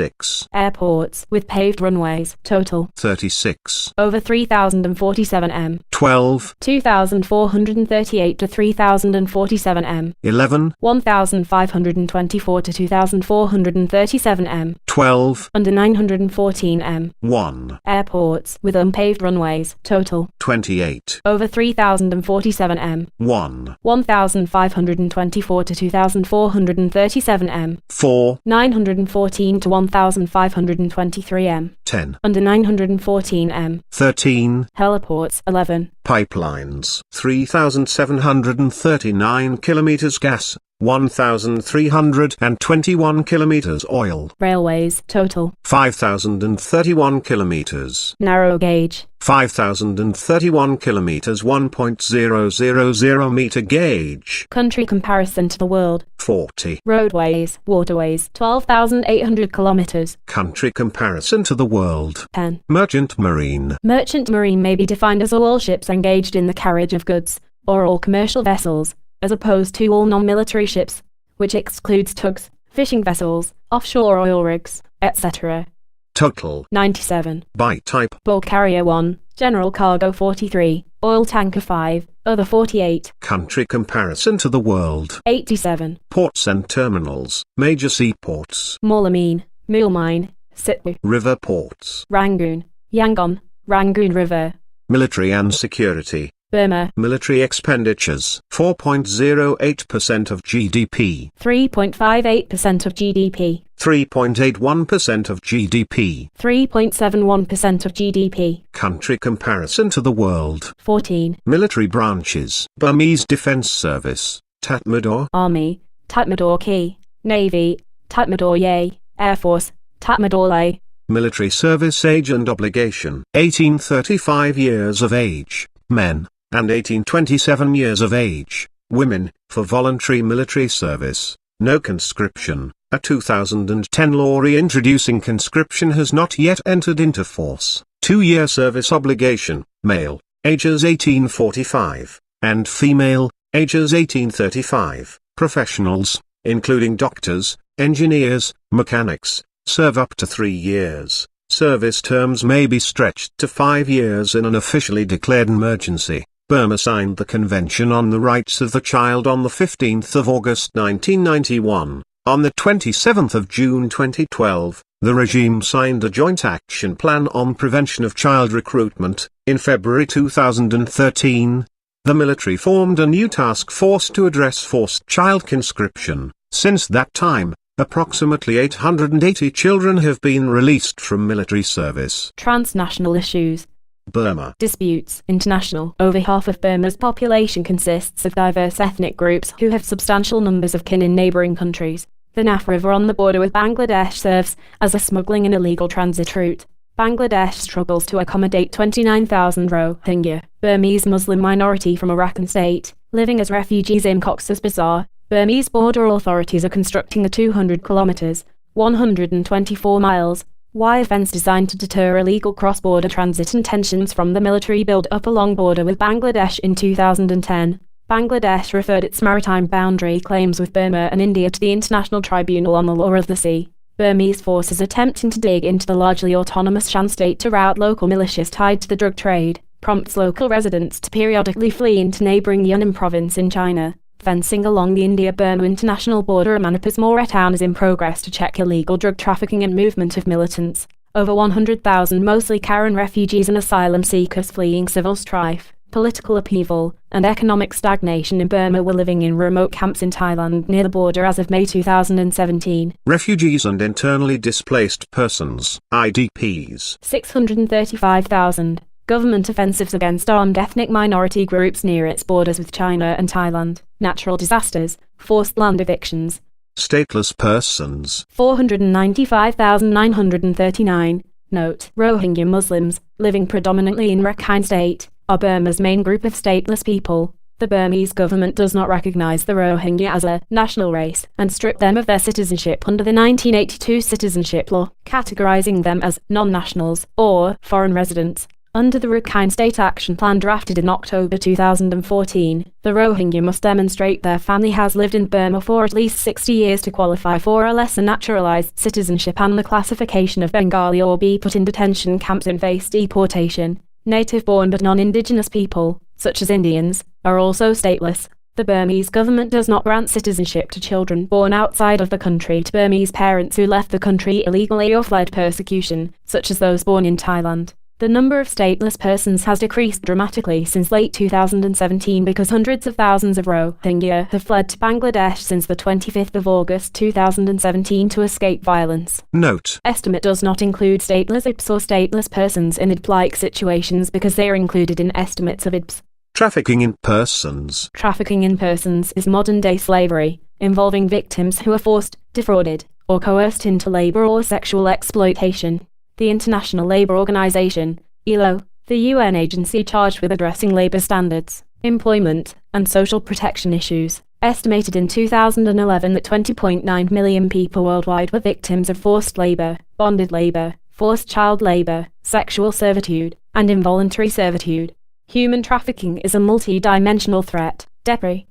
Airports with paved runways, total 36. over 3,047 m. 12. 2,438 to 3,047 m. 11. 1,524 to 2,437 m. 12. Under 914 m. 1. Airports with unpaved runways, total 28. over 3,047 m. 1. 1,524 to 2,437 m. 4. 914 to 1,523 m. 10. Under 914 m. 13. Heliports, 11. Pipelines. 3,739 kilometers gas. 1,321 kilometers oil. Railways, total 5,031 kilometers. narrow gauge. 5,031 kilometers. 1.000 meter gauge. Country comparison to the world. 40. Roadways, waterways, 12,800 kilometers. Country comparison to the world. 10. Merchant marine. Merchant marine may be defined as all ships engaged in the carriage of goods, or all commercial vessels, as opposed to all non-military ships, which excludes tugs, fishing vessels, offshore oil rigs, etc. Total. 97. By type. Bulk carrier 1, general cargo 43, oil tanker 5, other 48. Country comparison to the world. 87. Ports and terminals. Major seaports. Molamine, Moulmein, Sittwe, River ports. Rangoon, Yangon, Rangoon River. Military and security. Burma, Military expenditures. 4.08% of GDP. 3.58% of GDP. 3.81% of GDP. 3.71% of GDP. Country comparison to the world. 14. Military branches. Burmese Defence Service. Tatmadaw. Army, Tatmadaw Key. Navy, Tatmadaw Ye. Air Force, Tatmadaw Lay. Military service age and obligation. 1835 years of age, men, and 1827 years of age, women, for voluntary military service. No conscription. A 2010 law reintroducing conscription has not yet entered into force. 2-year service obligation, male, ages 1845, and female, ages 1835. Professionals, including doctors, engineers, mechanics, serve up to 3 years. Service terms may be stretched to 5 years in an officially declared emergency. Burma signed the Convention on the Rights of the Child on the 15th of August 1991. On the 27th of June 2012, the regime signed a Joint Action Plan on Prevention of Child Recruitment. In February 2013, the military formed a new task force to address forced child conscription. Since that time, approximately 880 children have been released from military service. Transnational issues. Burma. Disputes. International. Over half of Burma's population consists of diverse ethnic groups who have substantial numbers of kin in neighbouring countries. The Naf River on the border with Bangladesh serves as a smuggling and illegal transit route. Bangladesh struggles to accommodate 29,000 Rohingya, Burmese Muslim minority from Arakan state, living as refugees in Cox's Bazar. Burmese border authorities are constructing a 200 kilometres, 124 miles, wire fence designed to deter illegal cross-border transit and tensions from the military build-up along border with Bangladesh in 2010. Bangladesh referred its maritime boundary claims with Burma and India to the International Tribunal on the Law of the Sea. Burmese forces attempting to dig into the largely autonomous Shan state to rout local militias tied to the drug trade prompts local residents to periodically flee into neighbouring Yunnan province in China. Fencing along the India-Burma international border at Manipur's Mora town is in progress to check illegal drug trafficking and movement of militants. Over 100,000 mostly Karen refugees and asylum seekers fleeing civil strife, political upheaval, and economic stagnation in Burma were living in remote camps in Thailand near the border as of May 2017. Refugees and internally displaced persons, IDPs. 635,000. Government offensives against armed ethnic minority groups near its borders with China and Thailand. Natural disasters, forced land evictions. Stateless persons. 495,939. Note: Rohingya Muslims, living predominantly in Rakhine State, are Burma's main group of stateless people. The Burmese government does not recognize the Rohingya as a national race and stripped them of their citizenship under the 1982 citizenship law, categorizing them as non-nationals or foreign residents. Under the Rakhine State Action Plan drafted in October 2014, the Rohingya must demonstrate their family has lived in Burma for at least 60 years to qualify for a lesser naturalized citizenship and the classification of Bengali or be put in detention camps and face deportation. Native-born but non-indigenous people, such as Indians, are also stateless. The Burmese government does not grant citizenship to children born outside of the country to Burmese parents who left the country illegally or fled persecution, such as those born in Thailand. The number of stateless persons has decreased dramatically since late 2017 because hundreds of thousands of Rohingya have fled to Bangladesh since the 25th of August 2017 to escape violence. Note: Estimate does not include stateless IDPs or stateless persons in IDP-like situations because they are included in estimates of IDPs. Trafficking in persons. Trafficking in persons is modern-day slavery, involving victims who are forced, defrauded, or coerced into labor or sexual exploitation. The International Labour Organization, ILO, the UN agency charged with addressing labor standards, employment, and social protection issues, estimated in 2011 that 20.9 million people worldwide were victims of forced labor, bonded labor, forced child labor, sexual servitude, and involuntary servitude. Human trafficking is a multi-dimensional threat. Debris.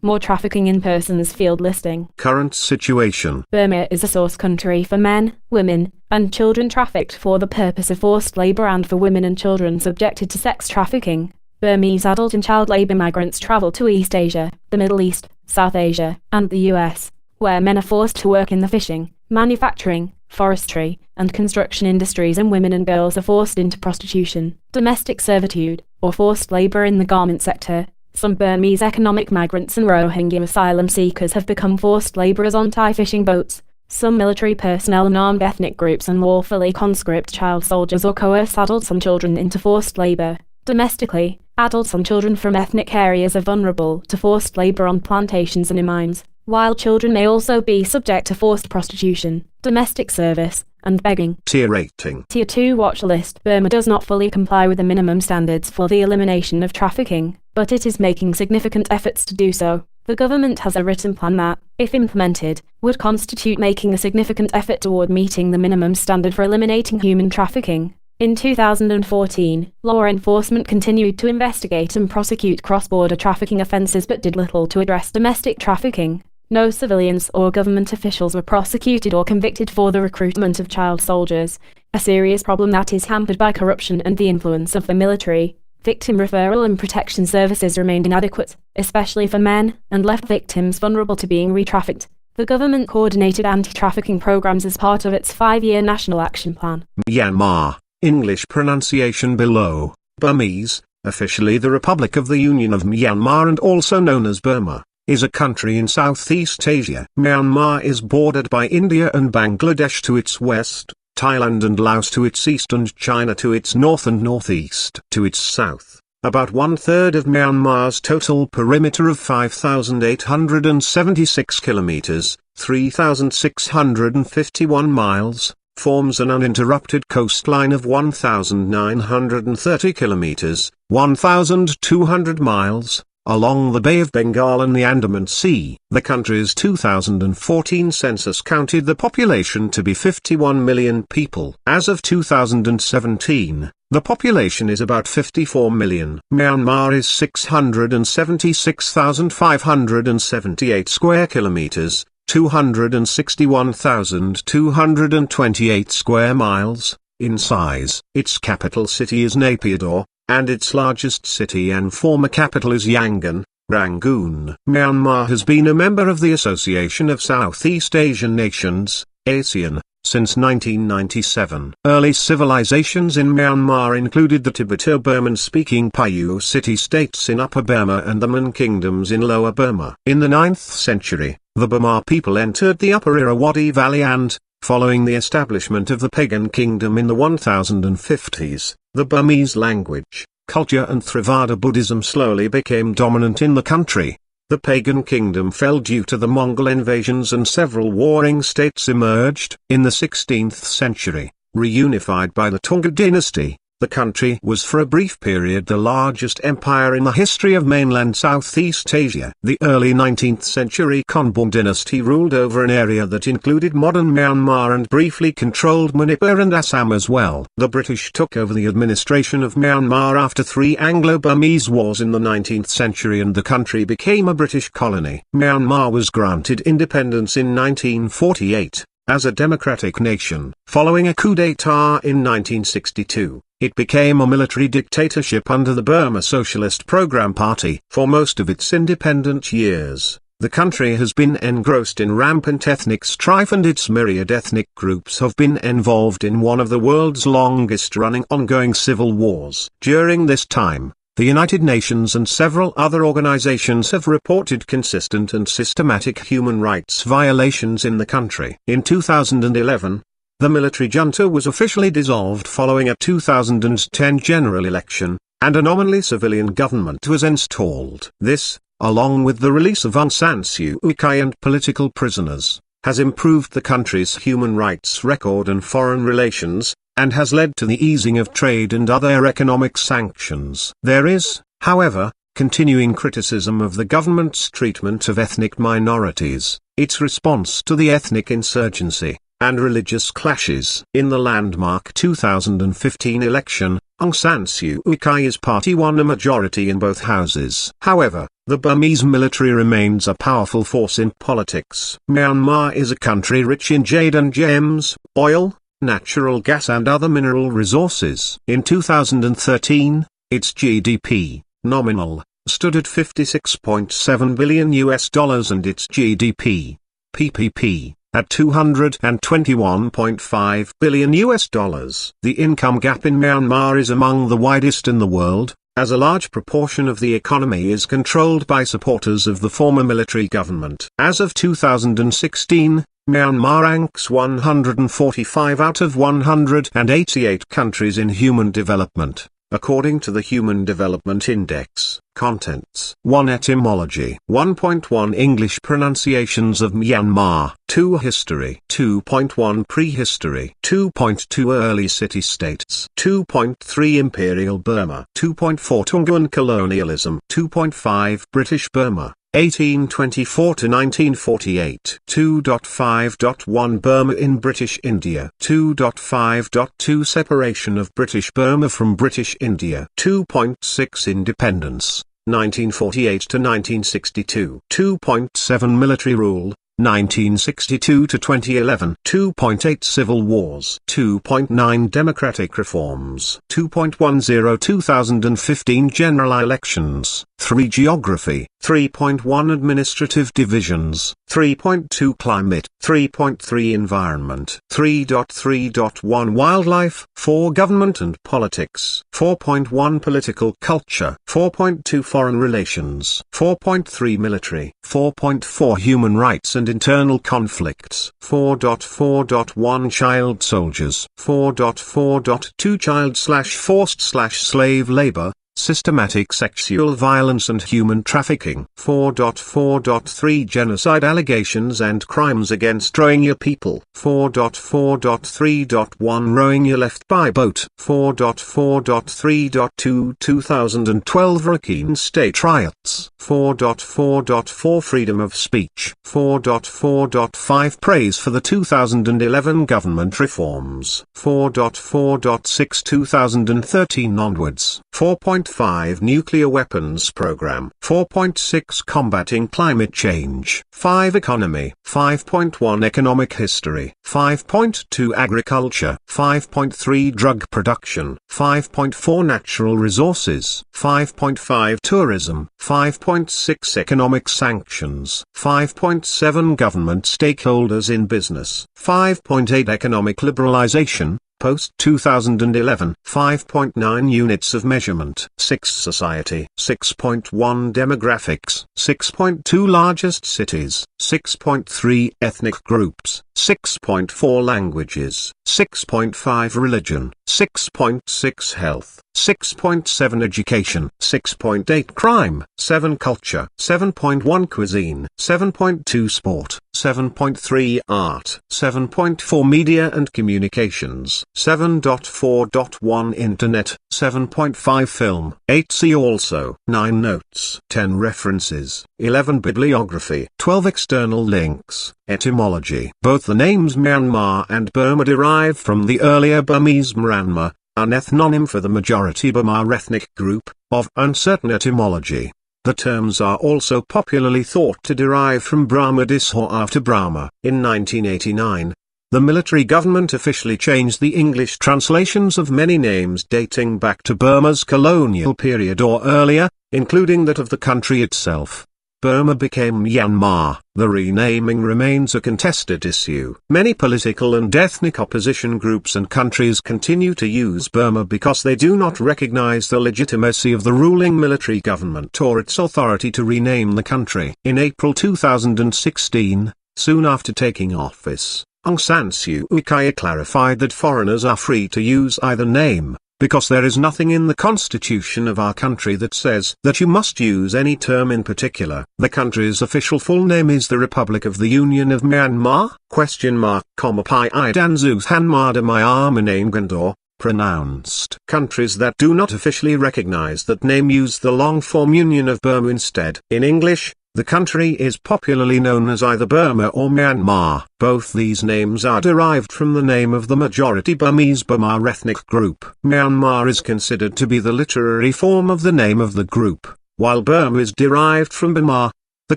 More trafficking in persons field listing. Current situation. Burma is a source country for men, women, and children trafficked for the purpose of forced labor and for women and children subjected to sex trafficking. Burmese adult and child labor migrants travel to East Asia, the Middle East, South Asia, and the US, where men are forced to work in the fishing, manufacturing, forestry, and construction industries and women and girls are forced into prostitution, domestic servitude, or forced labor in the garment sector. Some Burmese economic migrants and Rohingya asylum seekers have become forced laborers on Thai fishing boats. Some military personnel and armed ethnic groups unlawfully conscript child soldiers or coerce adults and children into forced labor. Domestically, adults and children from ethnic areas are vulnerable to forced labor on plantations and in mines, while children may also be subject to forced prostitution, domestic service, and begging. Tier rating. Tier 2 watch list. Burma does not fully comply with the minimum standards for the elimination of trafficking, but it is making significant efforts to do so. The government has a written plan that, if implemented, would constitute making a significant effort toward meeting the minimum standard for eliminating human trafficking. In 2014, law enforcement continued to investigate and prosecute cross-border trafficking offences but did little to address domestic trafficking. No civilians or government officials were prosecuted or convicted for the recruitment of child soldiers, a serious problem that is hampered by corruption and the influence of the military. Victim referral and protection services remained inadequate, especially for men, and left victims vulnerable to being re-trafficked. The government coordinated anti-trafficking programs as part of its 5-year National Action Plan. Myanmar, English pronunciation below, Burmese, officially the Republic of the Union of Myanmar and also known as Burma, is a country in Southeast Asia. Myanmar is bordered by India and Bangladesh to its west, Thailand and Laos to its east and China to its north and northeast to its south. About one-third of Myanmar's total perimeter of 5,876 kilometers, 3,651 miles, forms an uninterrupted coastline of 1,930 kilometers, 1,200 miles, along the Bay of Bengal and the Andaman Sea. The country's 2014 census counted the population to be 51 million people. As of 2017, The population is about 54 million. Myanmar is 676,578 square kilometers, 261,228 square miles, in size. Its capital city is Naypyidaw, and its largest city and former capital is Yangon, Rangoon. Myanmar has been a member of the Association of Southeast Asian Nations, ASEAN, since 1997. Early civilizations in Myanmar included the Tibeto-Burman-speaking Paiyu city-states in Upper Burma and the Mon kingdoms in Lower Burma. In the 9th century, the Burma people entered the Upper Irrawaddy Valley and, following the establishment of the pagan kingdom in the 1050s, the Burmese language, culture and Theravada Buddhism slowly became dominant in the country. The pagan kingdom fell due to the Mongol invasions and several warring states emerged. In the 16th century, reunified by the Tunga dynasty, the country was for a brief period the largest empire in the history of mainland Southeast Asia. The early 19th century Konbaum dynasty ruled over an area that included modern Myanmar and briefly controlled Manipur and Assam as well. The British took over the administration of Myanmar after 3 Anglo-Burmese wars in the 19th century and the country became a British colony. Myanmar was granted independence in 1948, as a democratic nation. Following a coup d'état in 1962, it became a military dictatorship under the Burma Socialist Program Party. For most of its independent years, the country has been engrossed in rampant ethnic strife and its myriad ethnic groups have been involved in one of the world's longest-running ongoing civil wars. During this time, the United Nations and several other organizations have reported consistent and systematic human rights violations in the country. In 2011, the military junta was officially dissolved following a 2010 general election, and a nominally civilian government was installed. This, along with the release of Aung San Suu Kyi and political prisoners, has improved the country's human rights record and foreign relations, and has led to the easing of trade and other economic sanctions. There is, however, continuing criticism of the government's treatment of ethnic minorities, its response to the ethnic insurgency, and religious clashes. In the landmark 2015 election, Aung San Suu Kyi's party won a majority in both houses. However, the Burmese military remains a powerful force in politics. Myanmar is a country rich in jade and gems, oil, natural gas and other mineral resources. In 2013, its GDP, nominal, stood at $56.7 billion and its GDP, PPP, at $221.5 billion. The income gap in Myanmar is among the widest in the world, as a large proportion of the economy is controlled by supporters of the former military government. As of 2016, Myanmar ranks 145 out of 188 countries in human development, according to the Human Development Index. Contents: 1. Etymology. 1.1 English pronunciations of Myanmar. 2. History. 2.1 Prehistory. 2.2 Early city-states. 2.3 Imperial Burma. 2.4 Tunguan colonialism. 2.5 British Burma, 1824 to 1948. 2.5.1 Burma in British India. 2.5.2 Separation of British Burma from British India. 2.6 Independence, 1948 to 1962. 2.7 Military rule, 1962 to 2011. 2.8 Civil wars. 2.9 Democratic reforms. 2.10 2015 general elections. 3 Geography. 3.1 Administrative divisions. 3.2 Climate. 3.3 Environment. 3.3.1 Wildlife. 4 Government and politics. 4.1 Political culture. 4.2 Foreign relations. 4.3 Military. 4.4 Human rights and internal conflicts. 4.4.1 Child soldiers. 4.4.2 Child/forced/slave labor, systematic sexual violence and human trafficking. 4.4.3 Genocide allegations and crimes against Rohingya people. 4.4.3.1 Rohingya left by boat. 4.4.3.2 2012 Rakhine State riots. 4.4.4 Freedom of speech. 4.4.5 Praise for the 2011 government reforms. 4.4.6 2013 onwards. 4.5 Nuclear weapons program. 4.6 Combating climate change. 5 Economy. 5.1 Economic history. 5.2 Agriculture. 5.3 Drug production. 5.4 Natural resources. 5.5 Tourism. 5.6 Economic sanctions. 5.7 Government stakeholders in business. 5.8 Economic liberalization. Post-2011, 5.9 Units of measurement. 6 Society. 6.1 Demographics. 6.2 Largest cities. 6.3 Ethnic groups. 6.4 Languages. 6.5 Religion. 6.6 Health. 6.7 Education. 6.8 Crime. 7 Culture. 7.1 Cuisine. 7.2 Sport. 7.3 Art. 7.4 Media and Communications. 7.4.1 Internet. 7.5 Film. 8 See also. 9 Notes. 10 References. 11 Bibliography. 12 External links. Etymology. Both the names Myanmar and Burma derive from the earlier Burmese Mranma, an ethnonym for the majority Burma ethnic group, of uncertain etymology. The terms are also popularly thought to derive from Brahmadis or after Brahma. In 1989, the military government officially changed the English translations of many names dating back to Burma's colonial period or earlier, including that of the country itself. Burma became Myanmar. The renaming remains a contested issue. Many political and ethnic opposition groups and countries continue to use Burma because they do not recognize the legitimacy of the ruling military government or its authority to rename the country. In April 2016, soon after taking office, Aung San Suu Kyi clarified that foreigners are free to use either name, because there is nothing in the constitution of our country that says that you must use any term in particular. The country's official full name is the Republic of the Union of Myanmar, Pai Danzus Hanmada Myanmar pronounced. Countries that do not officially recognize that name use the long-form Union of Burma instead. In English, the country is popularly known as either Burma or Myanmar. Both these names are derived from the name of the majority Burmese Burma ethnic group. Myanmar is considered to be the literary form of the name of the group, while Burma is derived from Burma, the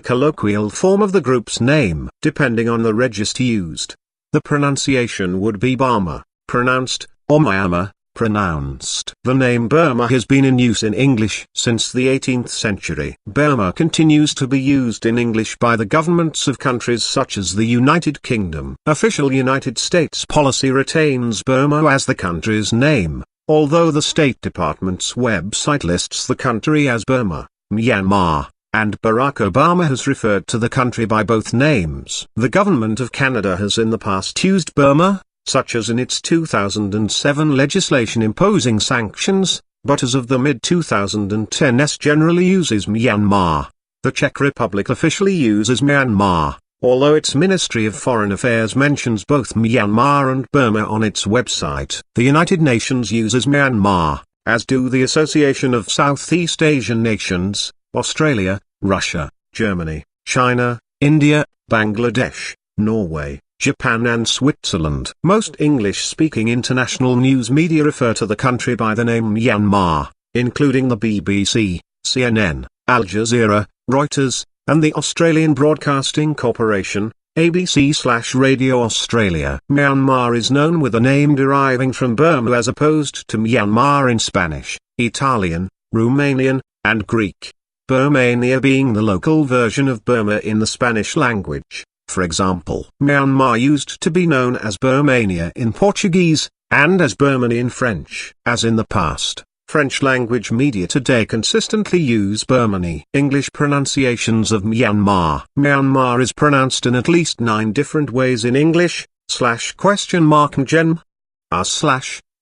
colloquial form of the group's name. Depending on the register used, the pronunciation would be Burma, pronounced, or Myanmar, pronounced. The name Burma has been in use in English since the 18th century. Burma continues to be used in English by the governments of countries such as the United Kingdom. Official United States policy retains Burma as the country's name, although the State Department's website lists the country as Burma, Myanmar, and Barack Obama has referred to the country by both names. The government of Canada has in the past used Burma, such as in its 2007 legislation imposing sanctions, but as of the mid-2010s generally uses Myanmar. The Czech Republic officially uses Myanmar, although its Ministry of Foreign Affairs mentions both Myanmar and Burma on its website. The United Nations uses Myanmar, as do the Association of Southeast Asian Nations, Australia, Russia, Germany, China, India, Bangladesh, Norway, Japan and Switzerland. Most English-speaking international news media refer to the country by the name Myanmar, including the BBC, CNN, Al Jazeera, Reuters, and the Australian Broadcasting Corporation, ABC/Radio Australia. Myanmar is known with a name deriving from Burma as opposed to Myanmar in Spanish, Italian, Romanian, and Greek. Burmania being the local version of Burma in the Spanish language. For example, Myanmar used to be known as Burmania in Portuguese, and as Burmany in French. As in the past, French-language media today consistently use Burmany. English pronunciations of Myanmar. Myanmar is pronounced in at least 9 different ways in English, /?gem,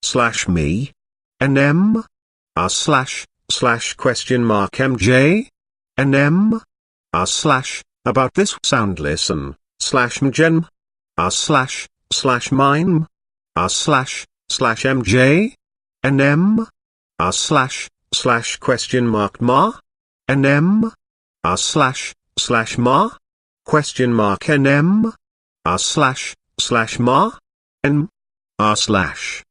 //me, nm, /?MJ? NM? About this sound listen, /mgem? /mime? /MJ? NM? /?ma? NM? /ma? NM? /ma? N?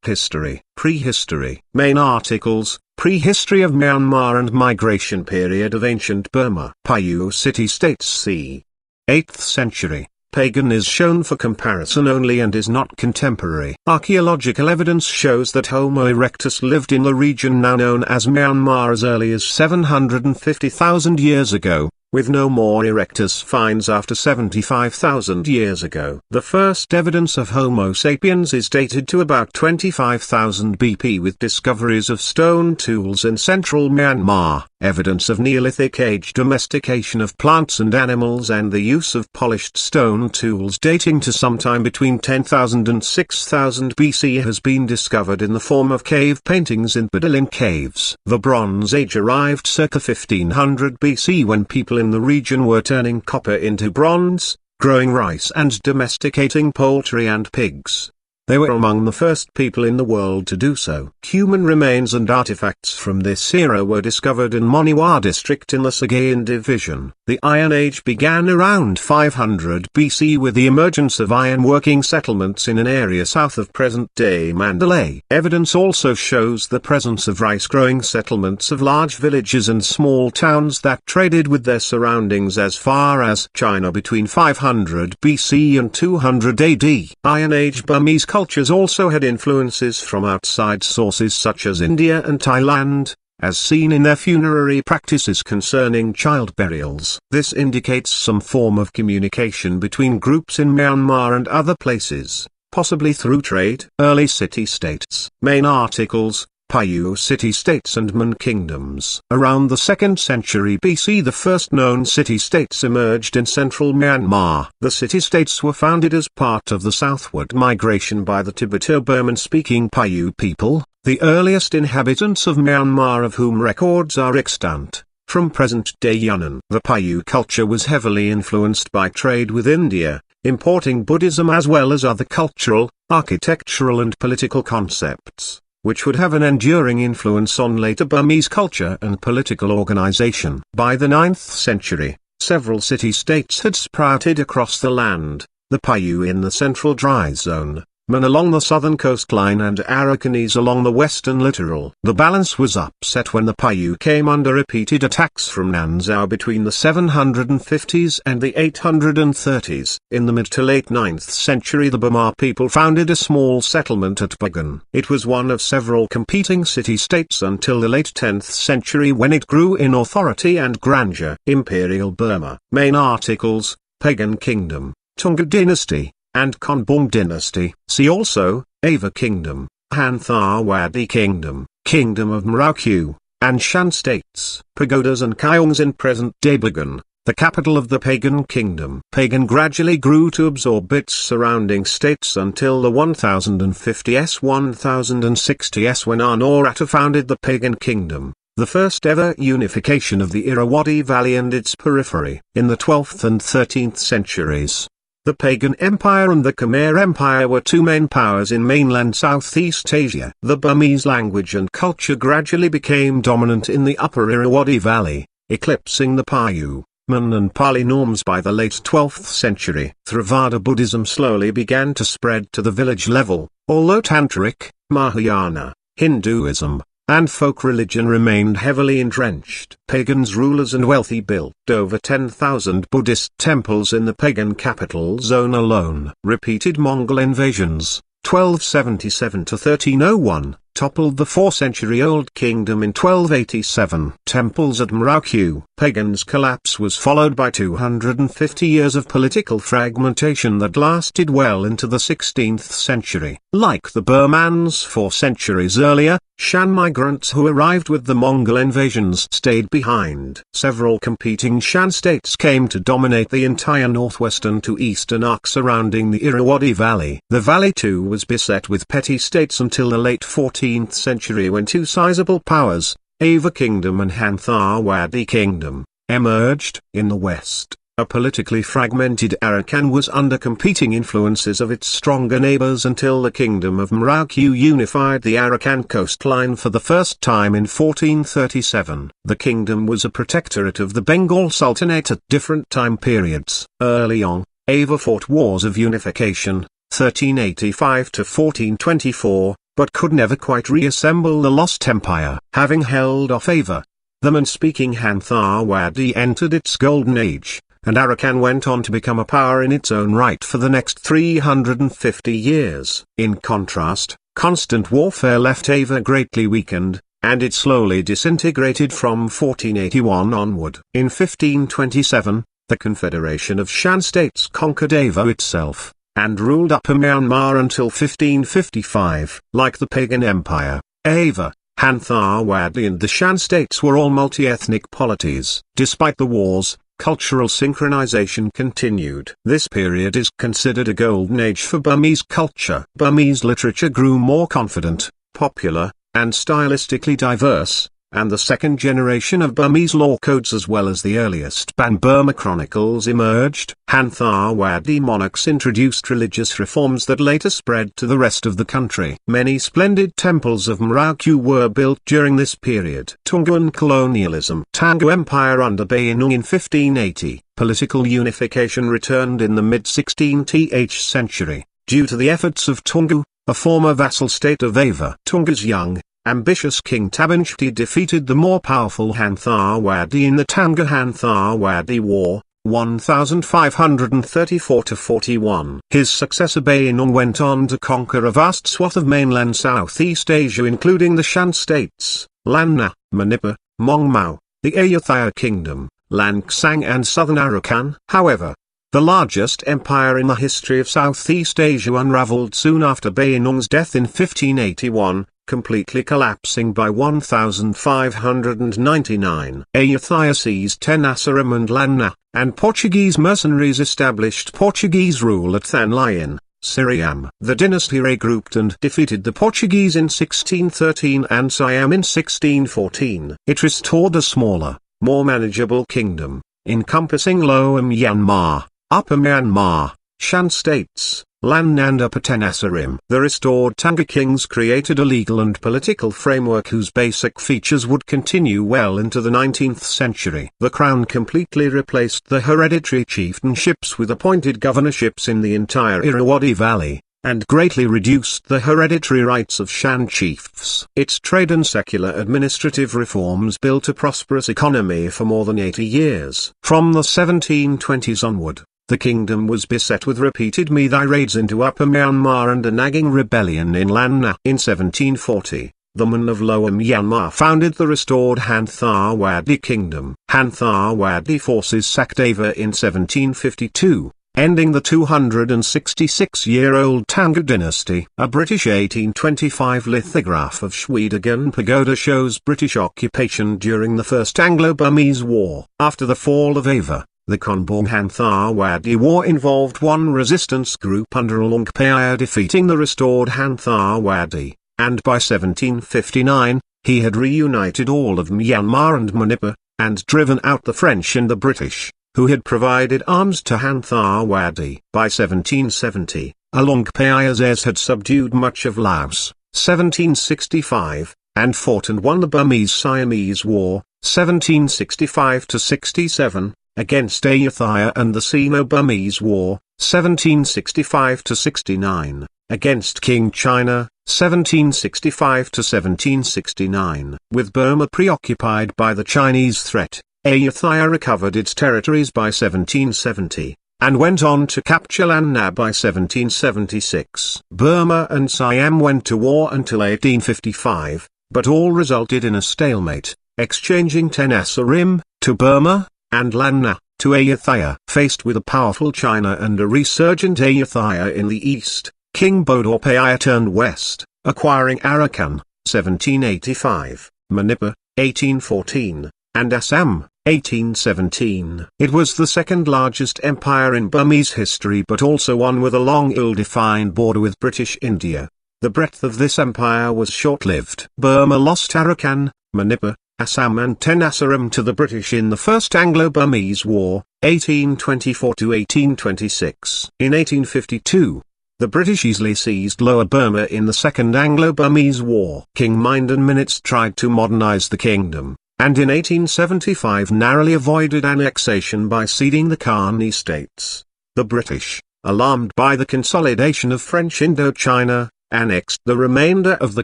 History, prehistory. Main articles, Prehistory of Myanmar and Migration Period of Ancient Burma. Paiyu City-States c. 8th century. Pagan is shown for comparison only and is not contemporary. Archaeological evidence shows that Homo erectus lived in the region now known as Myanmar as early as 750,000 years ago, with no more erectus finds after 75,000 years ago. The first evidence of Homo sapiens is dated to about 25,000 BP with discoveries of stone tools in central Myanmar, evidence of Neolithic age domestication of plants and animals and the use of polished stone tools dating to sometime between 10,000 and 6,000 BC has been discovered in the form of cave paintings in Badalin caves. The Bronze Age arrived circa 1500 BC when people in the region were turning copper into bronze, growing rice and domesticating poultry and pigs. They were among the first people in the world to do so. Human remains and artifacts from this era were discovered in Moniwa district in the Sagayan division. The Iron Age began around 500 BC with the emergence of iron-working settlements in an area south of present-day Mandalay. Evidence also shows the presence of rice-growing settlements of large villages and small towns that traded with their surroundings as far as China between 500 BC and 200 AD. Iron Age Burmese cultures also had influences from outside sources such as India and Thailand, as seen in their funerary practices concerning child burials. This indicates some form of communication between groups in Myanmar and other places, possibly through trade. Early city-states. Main articles, Paiyu city-states and Man kingdoms. Around the 2nd century BC the first known city-states emerged in central Myanmar. The city-states were founded as part of the southward migration by the Tibeto-Burman-speaking Paiyu people, the earliest inhabitants of Myanmar of whom records are extant, from present-day Yunnan. The Paiyu culture was heavily influenced by trade with India, importing Buddhism as well as other cultural, architectural and political concepts, which would have an enduring influence on later Burmese culture and political organization. By the 9th century, several city-states had sprouted across the land, the Paiyu in the central dry zone, Man along the southern coastline and Arakanese along the western littoral. The balance was upset when the Paiyu came under repeated attacks from Nanzhao between the 750s and the 830s. In the mid to late 9th century the Burma people founded a small settlement at Bagan. It was one of several competing city-states until the late 10th century when it grew in authority and grandeur. Imperial Burma. Main articles, Pagan Kingdom, Tunga Dynasty, and Konbaung Dynasty. See also, Ava Kingdom, Hantharwadi Kingdom, Kingdom of Merauke, and Shan States. Pagodas and Kyongs in present-day Bagan, the capital of the Pagan Kingdom. Pagan gradually grew to absorb its surrounding states until the 1050s-1060s when Arnorata founded the Pagan Kingdom, the first ever unification of the Irrawaddy Valley and its periphery. In the 12th and 13th centuries, the Pagan Empire and the Khmer Empire were two main powers in mainland Southeast Asia. The Burmese language and culture gradually became dominant in the upper Irrawaddy Valley, eclipsing the Paiyu, Man and Pali norms by the late 12th century. Theravada Buddhism slowly began to spread to the village level, although Tantric, Mahayana, Hinduism, and folk religion remained heavily entrenched. Pagans, rulers and wealthy built over 10,000 Buddhist temples in the pagan capital zone alone. Repeated Mongol invasions, 1277 to 1301, toppled the 4-century-old kingdom in 1287. Temples at Merauke. Pagan's collapse was followed by 250 years of political fragmentation that lasted well into the 16th century. Like the Burmans 4 centuries earlier, Shan migrants who arrived with the Mongol invasions stayed behind. Several competing Shan states came to dominate the entire northwestern to eastern arc surrounding the Irrawaddy Valley. The valley too was beset with petty states until the late 14th century when two sizable powers, Ava Kingdom and Hantharwadi Kingdom, emerged. In the west, a politically fragmented Arakan was under competing influences of its stronger neighbors until the Kingdom of Merauke unified the Arakan coastline for the first time in 1437. The kingdom was a protectorate of the Bengal Sultanate at different time periods. Early on, Ava fought wars of unification, 1385 to 1424, but could never quite reassemble the lost empire. Having held off Ava, the Man-speaking Hantharwadi entered its golden age, and Arakan went on to become a power in its own right for the next 350 years. In contrast, constant warfare left Ava greatly weakened, and it slowly disintegrated from 1481 onward. In 1527, the Confederation of Shan states conquered Ava itself, and ruled Upper Myanmar until 1555. Like the pagan empire, Ava, Hantharwadi and the Shan states were all multi-ethnic polities. Despite the wars, cultural synchronization continued. This period is considered a golden age for Burmese culture. Burmese literature grew more confident, popular, and stylistically diverse, and the second generation of Burmese law codes as well as the earliest Burma chronicles emerged. Hantharwadi monarchs introduced religious reforms that later spread to the rest of the country. Many splendid temples of Merauke were built during this period. Tunguan colonialism. Tangu Empire under Bayanung in 1580. Political unification returned in the mid-16th century, due to the efforts of Tungu, a former vassal state of Ava. Tungu's young, ambitious king Tabanchti defeated the more powerful Hantharwadi in the Tanga-Hantharwadi War, 1534–41. His successor Bayanung went on to conquer a vast swath of mainland Southeast Asia including the Shan states, Lanna, Manipur, Mongmao, the Ayutthaya Kingdom, Langsang and southern Arakan. However, the largest empire in the history of Southeast Asia unraveled soon after Bayanung's death in 1581, completely collapsing by 1599. Ayutthaya seized Tenasserim and Lanna, and Portuguese mercenaries established Portuguese rule at Thanlayan, Siam. The dynasty regrouped and defeated the Portuguese in 1613 and Siam in 1614. It restored a smaller, more manageable kingdom, encompassing Lower Myanmar, Upper Myanmar, Shan states, Lan and Upper Tenasserim. The restored Tanga kings created a legal and political framework whose basic features would continue well into the 19th century. The crown completely replaced the hereditary chieftainships with appointed governorships in the entire Irrawaddy Valley, and greatly reduced the hereditary rights of Shan chiefs. Its trade and secular administrative reforms built a prosperous economy for more than 80 years. From the 1720s onward, the kingdom was beset with repeated Meithai raids into Upper Myanmar and a nagging rebellion in Lanna. In 1740, the Men of Lower Myanmar founded the restored Hantharwadi Kingdom. Hantharwadi forces sacked Ava in 1752, ending the 266-year-old Tanga dynasty. A British 1825 lithograph of Shwedagon Pagoda shows British occupation during the First Anglo-Burmese War. After the fall of Ava, the Konbaung Hantharwadi War involved one resistance group under Alungpaya defeating the restored Hantharwadi, and by 1759, he had reunited all of Myanmar and Manipur, and driven out the French and the British, who had provided arms to Hantharwadi. By 1770, Alungpaya's heirs had subdued much of Laos, 1765, and fought and won the Burmese-Siamese War, 1765–67, against Ayutthaya and the Sino-Burmese War, 1765–69, against King China, 1765–1769. With Burma preoccupied by the Chinese threat, Ayutthaya recovered its territories by 1770, and went on to capture Lanna by 1776. Burma and Siam went to war until 1855, but all resulted in a stalemate, exchanging Tenasserim to Burma, and Lanna to Ayutthaya. Faced with a powerful China and a resurgent Ayutthaya in the east, King Bodorpaya turned west, acquiring Arakan, 1785, Manipur, 1814, and Assam, 1817. It was the second largest empire in Burmese history but also one with a long ill-defined border with British India. The breadth of this empire was short-lived. Burma lost Arakan, Manipur, Assam and Tenasserim to the British in the First Anglo-Burmese War, 1824–1826. In 1852, the British easily seized Lower Burma in the Second Anglo-Burmese War. King Mindon Minutes tried to modernize the kingdom, and in 1875 narrowly avoided annexation by ceding the Carney states. The British, alarmed by the consolidation of French Indochina, annexed the remainder of the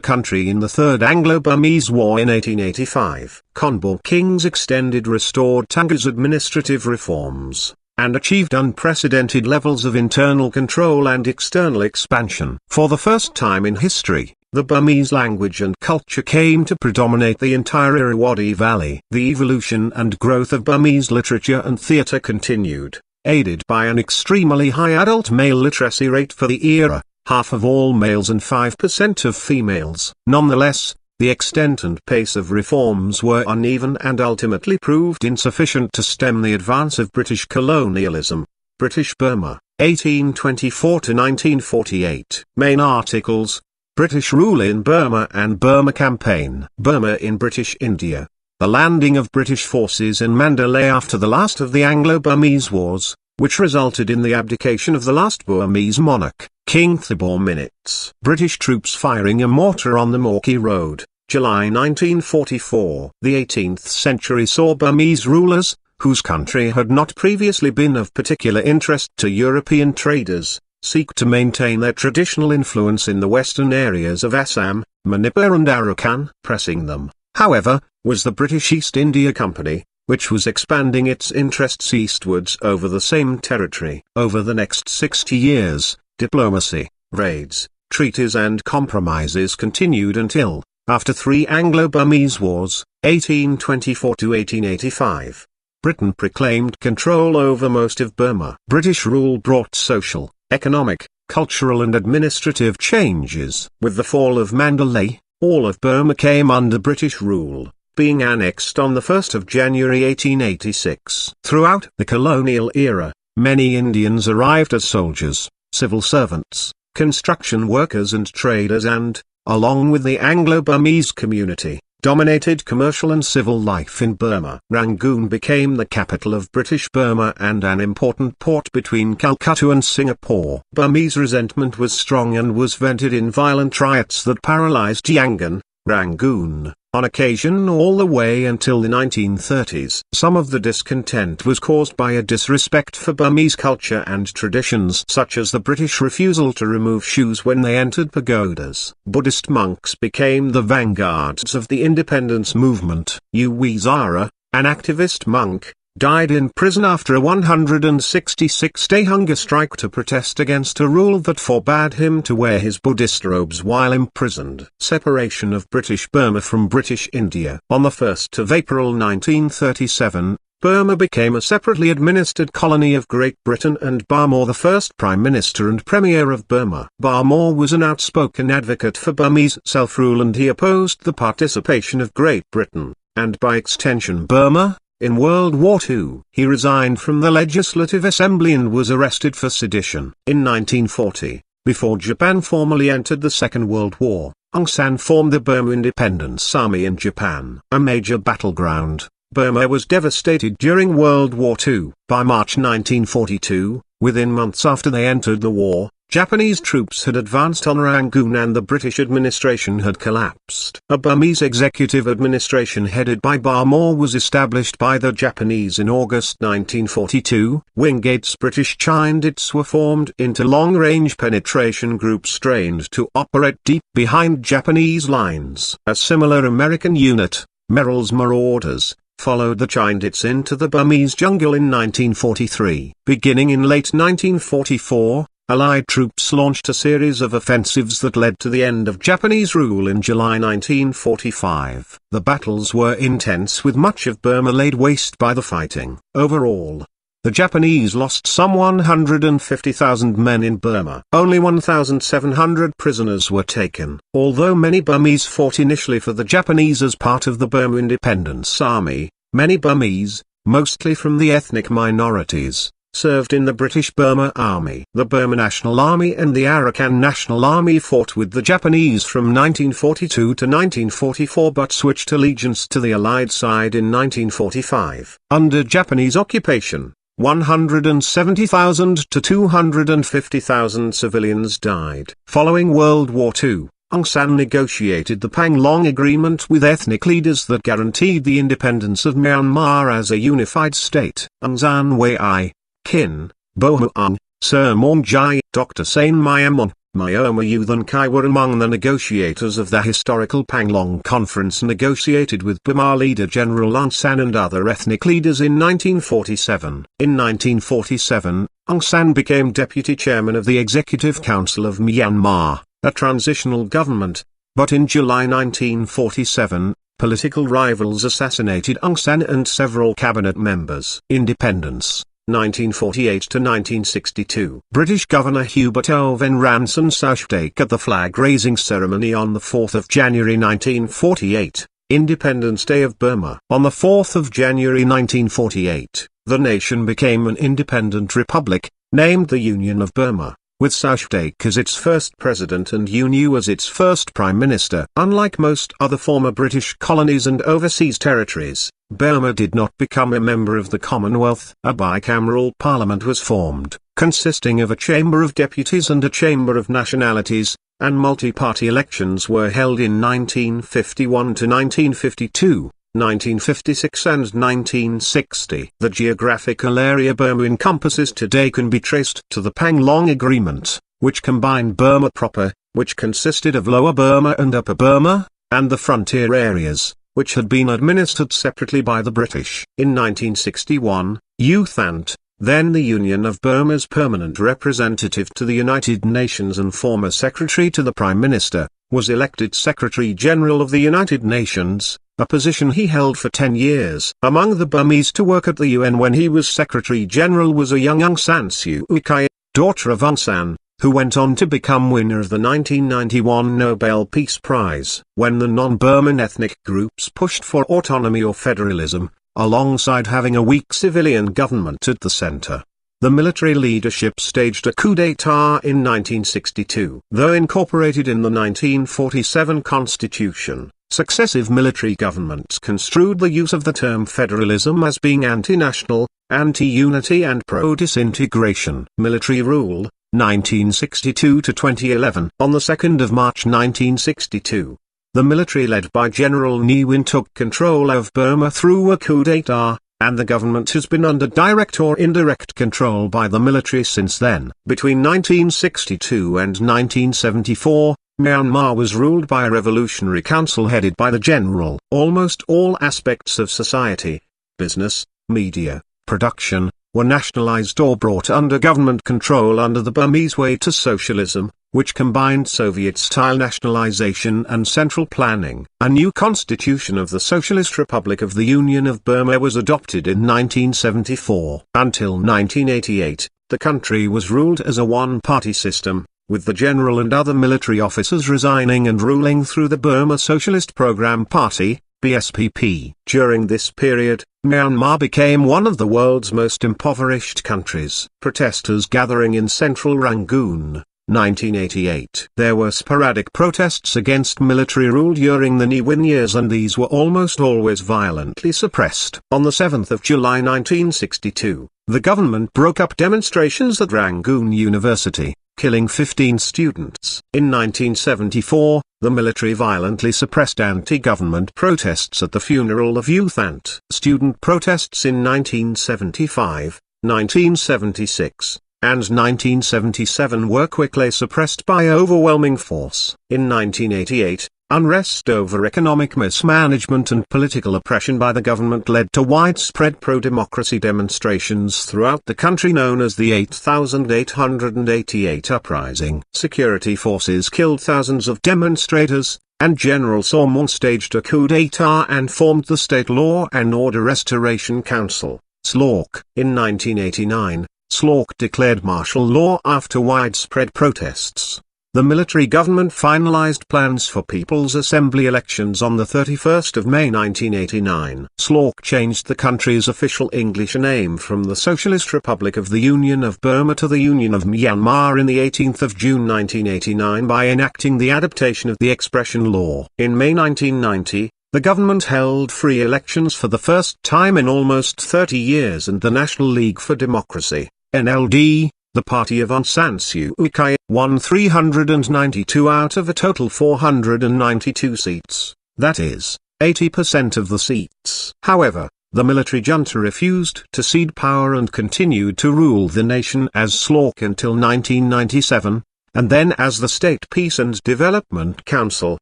country in the Third Anglo-Burmese War in 1885. Konbaw kings extended restored Tanga's administrative reforms, and achieved unprecedented levels of internal control and external expansion. For the first time in history, the Burmese language and culture came to predominate the entire Irrawaddy Valley. The evolution and growth of Burmese literature and theatre continued, aided by an extremely high adult male literacy rate for the era, half of all males and 5% of females. Nonetheless, the extent and pace of reforms were uneven and ultimately proved insufficient to stem the advance of British colonialism. British Burma, 1824–1948. Main articles: British rule in Burma and Burma campaign. Burma in British India. The landing of British forces in Mandalay after the last of the Anglo-Burmese Wars, which resulted in the abdication of the last Burmese monarch, King Thibaw Minutes. British troops firing a mortar on the Morkie Road, July 1944. The 18th century saw Burmese rulers, whose country had not previously been of particular interest to European traders, seek to maintain their traditional influence in the western areas of Assam, Manipur and Arakan. Pressing them, however, was the British East India Company, which was expanding its interests eastwards over the same territory. Over the next 60 years, diplomacy, raids, treaties and compromises continued until, after 3 Anglo-Burmese Wars, 1824–1885, Britain proclaimed control over most of Burma. British rule brought social, economic, cultural and administrative changes. With the fall of Mandalay, all of Burma came under British rule, being annexed on 1 January 1886. Throughout the colonial era, many Indians arrived as soldiers, civil servants, construction workers and traders and, along with the Anglo-Burmese community, dominated commercial and civil life in Burma. Rangoon became the capital of British Burma and an important port between Calcutta and Singapore. Burmese resentment was strong and was vented in violent riots that paralyzed Yangon, Rangoon, on occasion all the way until the 1930s. Some of the discontent was caused by a disrespect for Burmese culture and traditions, such as the British refusal to remove shoes when they entered pagodas. Buddhist monks became the vanguards of the independence movement. U Zara, an activist monk, died in prison after a 166-day hunger strike to protest against a rule that forbade him to wear his Buddhist robes while imprisoned. Separation of British Burma from British India. On the 1st of April 1937, Burma became a separately administered colony of Great Britain and Barmore the first Prime Minister and Premier of Burma. Barmore was an outspoken advocate for Burmese self-rule and he opposed the participation of Great Britain, and by extension Burma, in World War II. He resigned from the Legislative Assembly and was arrested for sedition. In 1940, before Japan formally entered the Second World War, Aung San formed the Burma Independence Army in Japan. A major battleground, Burma was devastated during World War II. By March 1942, within months after they entered the war, Japanese troops had advanced on Rangoon and the British administration had collapsed. A Burmese executive administration headed by Barmore was established by the Japanese in August 1942. Wingate's British Chindits were formed into long-range penetration groups trained to operate deep behind Japanese lines. A similar American unit, Merrill's Marauders, followed the Chindits into the Burmese jungle in 1943. Beginning in late 1944, Allied troops launched a series of offensives that led to the end of Japanese rule in July 1945. The battles were intense with much of Burma laid waste by the fighting. Overall, the Japanese lost some 150,000 men in Burma. Only 1,700 prisoners were taken. Although many Burmese fought initially for the Japanese as part of the Burma Independence Army, many Burmese, mostly from the ethnic minorities, served in the British Burma Army. The Burma National Army and the Arakan National Army fought with the Japanese from 1942 to 1944 but switched allegiance to the Allied side in 1945. Under Japanese occupation, 170,000 to 250,000 civilians died. Following World War II, Aung San negotiated the Panglong Agreement with ethnic leaders that guaranteed the independence of Myanmar as a unified state. Aung San Wei, Kin, Bohuang, Sir Maung Jai, Dr. Sain Myamon, Myoma Yuthan Kai were among the negotiators of the historical Panglong Conference negotiated with Burma leader General Aung San and other ethnic leaders in 1947. In 1947, Aung San became deputy chairman of the Executive Council of Myanmar, a transitional government, but in July 1947, political rivals assassinated Aung San and several cabinet members. Independence, 1948 to 1962. British Governor Hubert Owen Ranson Southgate at the flag-raising ceremony on the 4th of January 1948, Independence Day of Burma. On the 4th of January 1948, the nation became an independent republic, named the Union of Burma, with Southgate as its first president and U Nu as its first prime minister. Unlike most other former British colonies and overseas territories, Burma did not become a member of the Commonwealth. A bicameral parliament was formed, consisting of a Chamber of Deputies and a Chamber of Nationalities, and multi-party elections were held in 1951 to 1952. 1956 and 1960. The geographical area Burma encompasses today can be traced to the Panglong Agreement, which combined Burma proper, which consisted of Lower Burma and Upper Burma, and the frontier areas, which had been administered separately by the British. In 1961, U Thant, then the Union of Burma's permanent representative to the United Nations and former secretary to the Prime Minister, was elected Secretary General of the United Nations, a position he held for 10 years. Among the Burmese to work at the UN when he was Secretary General was a young Aung San Suu Kyi, daughter of Aung San, who went on to become winner of the 1991 Nobel Peace Prize. When the non-Burman ethnic groups pushed for autonomy or federalism, alongside having a weak civilian government at the center, the military leadership staged a coup d'état in 1962. Though incorporated in the 1947 Constitution, successive military governments construed the use of the term federalism as being anti-national, anti-unity and pro-disintegration. Military rule, 1962 to 2011. On the 2nd of March 1962, the military led by General Ne Win took control of Burma through a coup d'état, and the government has been under direct or indirect control by the military since then. Between 1962 and 1974, Myanmar was ruled by a revolutionary council headed by the general. Almost all aspects of society, business, media, production, were nationalized or brought under government control under the Burmese way to socialism, which combined Soviet-style nationalization and central planning. A new constitution of the Socialist Republic of the Union of Burma was adopted in 1974. Until 1988, the country was ruled as a one-party system, with the general and other military officers resigning and ruling through the Burma Socialist Program Party, BSPP. During this period, Myanmar became one of the world's most impoverished countries. Protesters gathering in central Rangoon, 1988. There were sporadic protests against military rule during the Ne Win years and these were almost always violently suppressed. On the 7th of July 1962, the government broke up demonstrations at Rangoon University, killing 15 students. In 1974, the military violently suppressed anti-government protests at the funeral of U Thant. Student protests in 1975, 1976, and 1977 were quickly suppressed by overwhelming force. In 1988, unrest over economic mismanagement and political oppression by the government led to widespread pro-democracy demonstrations throughout the country known as the 8,888 Uprising. Security forces killed thousands of demonstrators, and General Sormon staged a coup d'état and formed the State Law and Order Restoration Council, SLORC. In 1989, SLORC declared martial law after widespread protests. the military government finalized plans for People's Assembly elections on the 31st of May 1989. SLORC changed the country's official English name from the Socialist Republic of the Union of Burma to the Union of Myanmar in the 18th of June 1989 by enacting the adaptation of the expression law. In May 1990, the government held free elections for the first time in almost 30 years, and the National League for Democracy, NLD, the party of Aung San Suu Kyi, won 392 out of a total 492 seats, that is, 80% of the seats. However, the military junta refused to cede power and continued to rule the nation as SLORC until 1997, and then as the State Peace and Development Council,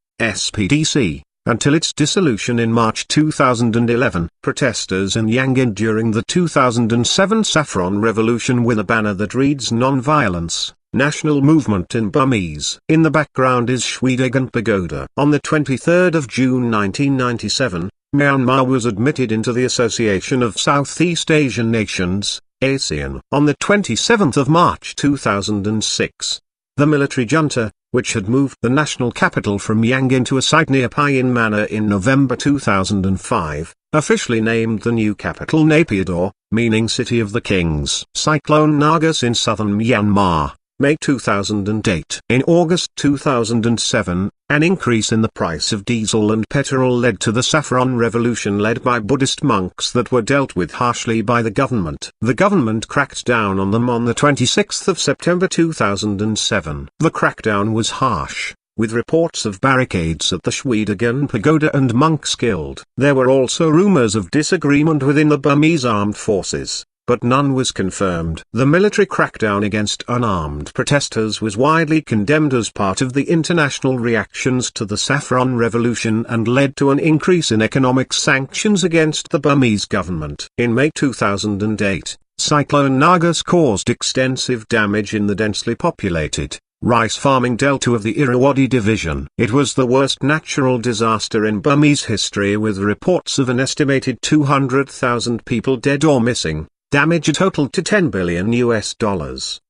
SPDC, until its dissolution in March 2011. Protesters in Yangon during the 2007 Saffron Revolution with a banner that reads "Non-Violence, National Movement" in Burmese. In the background is Shwedagon Pagoda. On the 23rd of June 1997, Myanmar was admitted into the Association of Southeast Asian Nations, ASEAN. On the 27th of March 2006, the military junta, which had moved the national capital from Yangon to a site near Payin Manor in November 2005, officially named the new capital Naypyidaw, meaning City of the Kings. Cyclone Nagas in southern Myanmar, May 2008. In August 2007, an increase in the price of diesel and petrol led to the Saffron Revolution led by Buddhist monks that were dealt with harshly by the government. The government cracked down on them on the 26th of September 2007. The crackdown was harsh, with reports of barricades at the Shwedagon Pagoda and monks killed. There were also rumors of disagreement within the Burmese armed forces, but none was confirmed. The military crackdown against unarmed protesters was widely condemned as part of the international reactions to the Saffron Revolution and led to an increase in economic sanctions against the Burmese government. In May 2008, Cyclone Nagas caused extensive damage in the densely populated, rice farming delta of the Irrawaddy division. It was the worst natural disaster in Burmese history, with reports of an estimated 200,000 people dead or missing, damage totaled to $10 billion,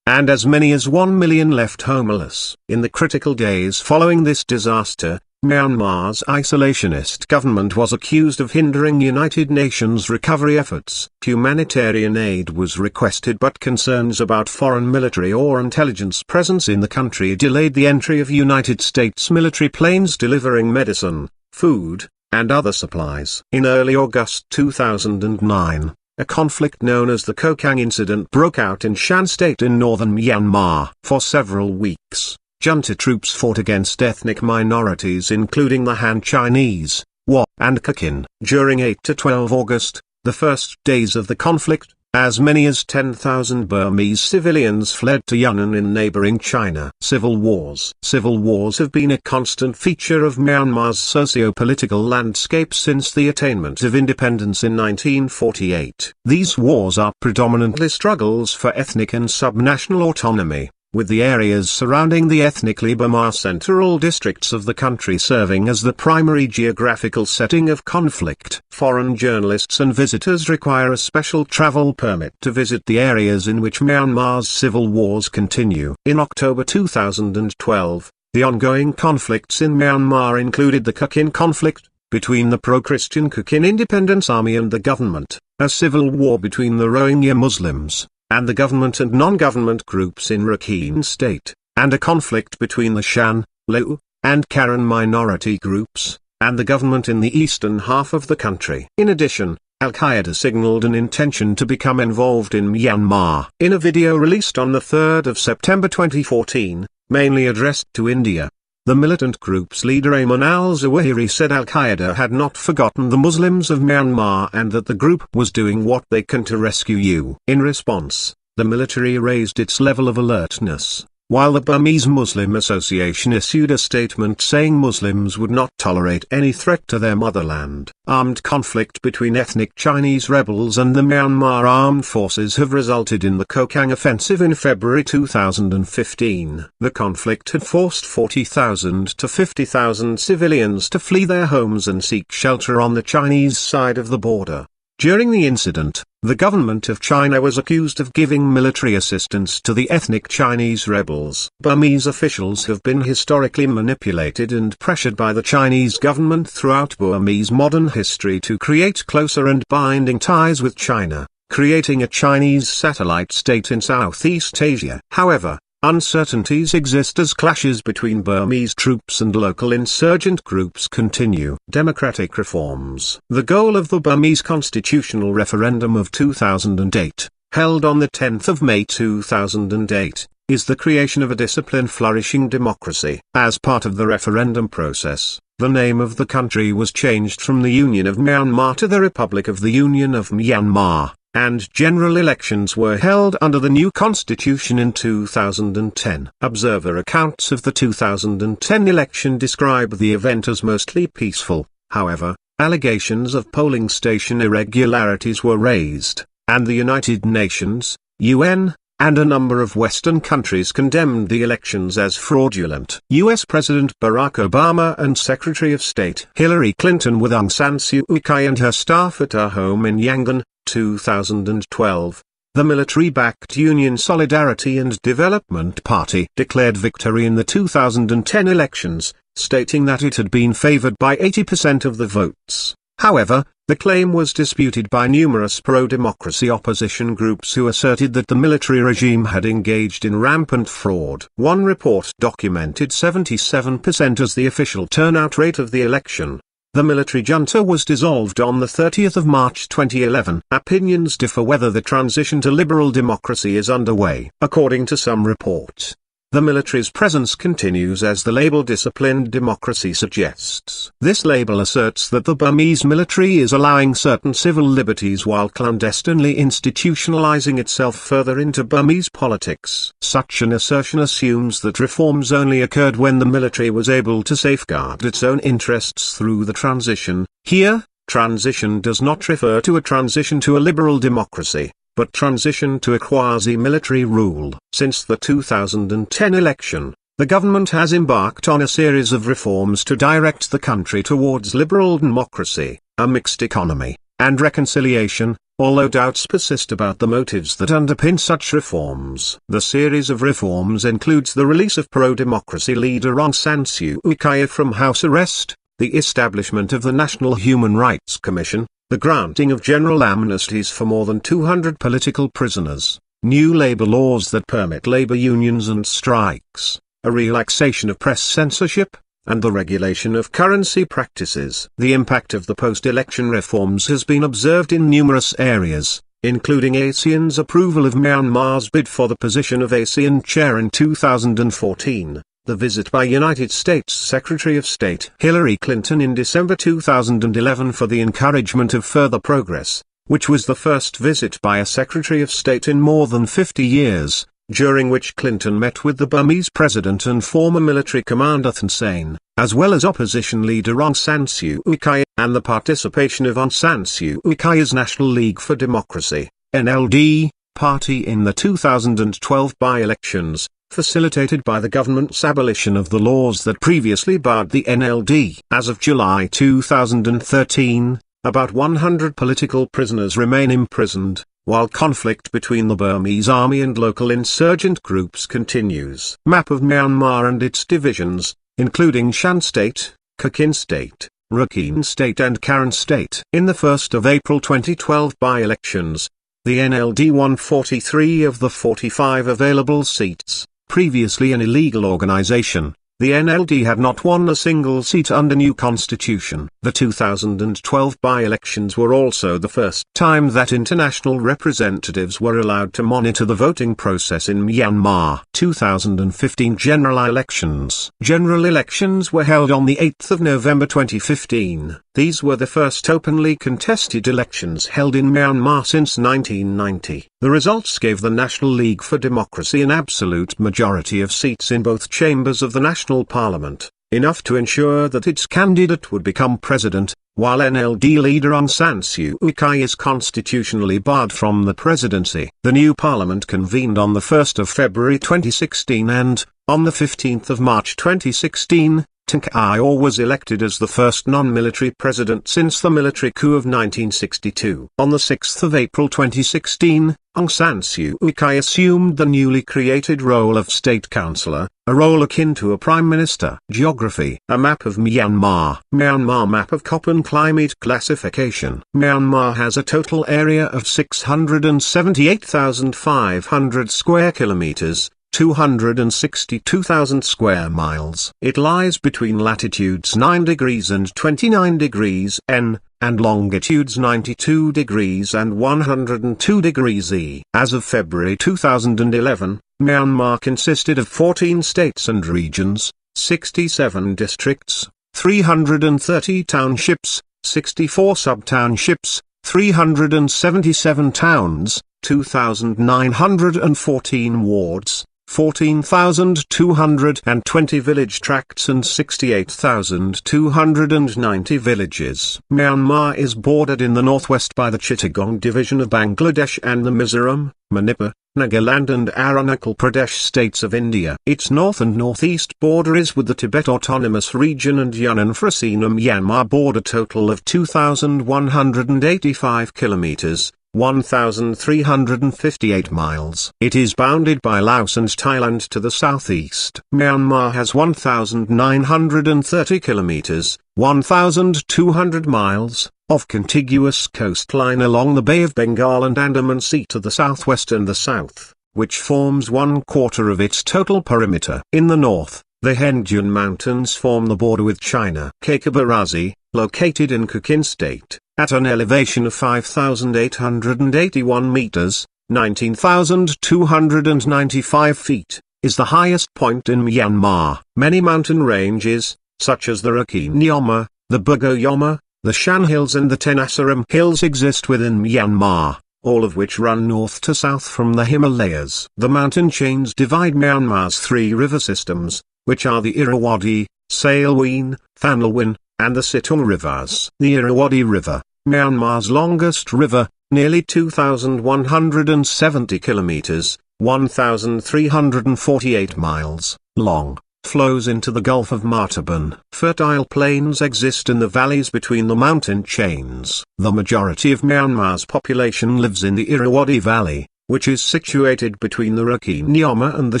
and as many as 1 million left homeless. In the critical days following this disaster, Myanmar's isolationist government was accused of hindering United Nations recovery efforts. Humanitarian aid was requested, but concerns about foreign military or intelligence presence in the country delayed the entry of United States military planes delivering medicine, food, and other supplies. In early August 2009, a conflict known as the Kokang Incident broke out in Shan State in northern Myanmar. For several weeks, junta troops fought against ethnic minorities including the Han Chinese, Wa, and Kachin. During 8 to 12 August, the first days of the conflict, as many as 10,000 Burmese civilians fled to Yunnan in neighboring China. Civil wars. Civil wars have been a constant feature of Myanmar's socio-political landscape since the attainment of independence in 1948. These wars are predominantly struggles for ethnic and subnational autonomy, with the areas surrounding the ethnically Burma central districts of the country serving as the primary geographical setting of conflict. Foreign journalists and visitors require a special travel permit to visit the areas in which Myanmar's civil wars continue. In October 2012, the ongoing conflicts in Myanmar included the Kachin conflict, between the pro-Christian Kachin Independence Army and the government, a civil war between the Rohingya Muslims, and the government and non-government groups in Rakhine State, and a conflict between the Shan, Lao, and Karen minority groups, and the government in the eastern half of the country. In addition, Al-Qaeda signaled an intention to become involved in Myanmar. In a video released on the 3rd of September 2014, mainly addressed to India, the militant group's leader Ayman al-Zawahiri said Al-Qaeda had not forgotten the Muslims of Myanmar and that the group was doing what they can to rescue you. In response, the military raised its level of alertness, while the Burmese Muslim Association issued a statement saying Muslims would not tolerate any threat to their motherland. Armed conflict between ethnic Chinese rebels and the Myanmar armed forces have resulted in the Kokang offensive in February 2015. The conflict had forced 40,000 to 50,000 civilians to flee their homes and seek shelter on the Chinese side of the border. During the incident, the government of China was accused of giving military assistance to the ethnic Chinese rebels. Burmese officials have been historically manipulated and pressured by the Chinese government throughout Burmese modern history to create closer and binding ties with China, creating a Chinese satellite state in Southeast Asia. However, uncertainties exist as clashes between Burmese troops and local insurgent groups continue. Democratic reforms. The goal of the Burmese constitutional referendum of 2008, held on the 10th of May 2008, is the creation of a disciplined flourishing democracy. As part of the referendum process, the name of the country was changed from the Union of Myanmar to the Republic of the Union of Myanmar, and general elections were held under the new constitution in 2010. Observer accounts of the 2010 election describe the event as mostly peaceful. However, allegations of polling station irregularities were raised, and the United Nations, UN, and a number of Western countries condemned the elections as fraudulent. U.S. President Barack Obama and Secretary of State Hillary Clinton with Aung San Suu Kyi and her staff at her home in Yangon, 2012, the military-backed Union Solidarity and Development Party declared victory in the 2010 elections, stating that it had been favored by 80% of the votes. However, the claim was disputed by numerous pro-democracy opposition groups who asserted that the military regime had engaged in rampant fraud. One report documented 77% as the official turnout rate of the election. The military junta was dissolved on the 30th of March 2011. Opinions differ whether the transition to liberal democracy is underway. According to some reports, the military's presence continues as the label disciplined democracy suggests. This label asserts that the Burmese military is allowing certain civil liberties while clandestinely institutionalizing itself further into Burmese politics. Such an assertion assumes that reforms only occurred when the military was able to safeguard its own interests through the transition. Here, transition does not refer to a transition to a liberal democracy, but transition to a quasi-military rule. Since the 2010 election, the government has embarked on a series of reforms to direct the country towards liberal democracy, a mixed economy, and reconciliation, although doubts persist about the motives that underpin such reforms. The series of reforms includes the release of pro-democracy leader Aung San Suu Kyi from house arrest, the establishment of the National Human Rights Commission, the granting of general amnesties for more than 200 political prisoners, new labor laws that permit labor unions and strikes, a relaxation of press censorship, and the regulation of currency practices. The impact of the post-election reforms has been observed in numerous areas, including ASEAN's approval of Myanmar's bid for the position of ASEAN chair in 2014. The visit by United States Secretary of State Hillary Clinton in December 2011 for the encouragement of further progress, which was the first visit by a Secretary of State in more than 50 years, during which Clinton met with the Burmese president and former military commander Thein Sein, as well as opposition leader Aung San Suu Kyi, and the participation of Aung San Suu Kyi's National League for Democracy, NLD, party in the 2012 by-elections, facilitated by the government's abolition of the laws that previously barred the NLD. As of July 2013, about 100 political prisoners remain imprisoned, while conflict between the Burmese army and local insurgent groups continues. Map of Myanmar and its divisions, including Shan State, Kachin State, Rakhine State and Karen State. In the 1st of April 2012 by-elections, the NLD won 43 of the 45 available seats. Previously an illegal organization, the NLD had not won a single seat under new constitution. The 2012 by-elections were also the first time that international representatives were allowed to monitor the voting process in Myanmar. 2015 general elections. General elections were held on the 8th of November 2015. These were the first openly contested elections held in Myanmar since 1990. The results gave the National League for Democracy an absolute majority of seats in both chambers of the national parliament, enough to ensure that its candidate would become president, while NLD leader Aung San Suu Kyi is constitutionally barred from the presidency. The new parliament convened on the 1st of February 2016 and, on the 15th of March 2016, Teng Ayor was elected as the first non-military president since the military coup of 1962. On the 6th of April 2016, Aung San Suu Kyi assumed the newly created role of State Councillor, a role akin to a Prime Minister. Geography. A map of Myanmar. Myanmar map of Köppen climate classification. Myanmar has a total area of 678,500 square kilometers, 262,000 square miles. It lies between latitudes 9 degrees and 29 degrees N, and longitudes 92 degrees and 102 degrees E. As of February 2011, Myanmar consisted of 14 states and regions, 67 districts, 330 townships, 64 sub-townships, 377 towns, 2,914 wards, 14,220 village tracts and 68,290 villages. Myanmar is bordered in the northwest by the Chittagong division of Bangladesh and the Mizoram, Manipur, Nagaland and Arunachal Pradesh states of India. Its north and northeast border is with the Tibet Autonomous Region and Yunnan Frasina Myanmar border, total of 2,185 kilometers. 1,358 miles. It is bounded by Laos and Thailand to the southeast. Myanmar has 1,930 kilometers, 1,200 miles, of contiguous coastline along the Bay of Bengal and Andaman Sea to the southwest and the south, which forms 1/4 of its total perimeter. In the north, the Hengjun Mountains form the border with China. Kekabarazi, located in Kukhin State, at an elevation of 5,881 meters, 19,295 feet, is the highest point in Myanmar. Many mountain ranges, such as the Rakhine Yoma, the Bugo Yoma, the Shan Hills and the Tenasserim Hills exist within Myanmar, all of which run north to south from the Himalayas. The mountain chains divide Myanmar's 3 river systems, which are the Irrawaddy, Salween, Thanlwin, and the Situng rivers. The Irrawaddy River, Myanmar's longest river, nearly 2,170 kilometers, 1,348 miles, long, flows into the Gulf of Martaban. Fertile plains exist in the valleys between the mountain chains. The majority of Myanmar's population lives in the Irrawaddy Valley, which is situated between the Rakhine Yoma and the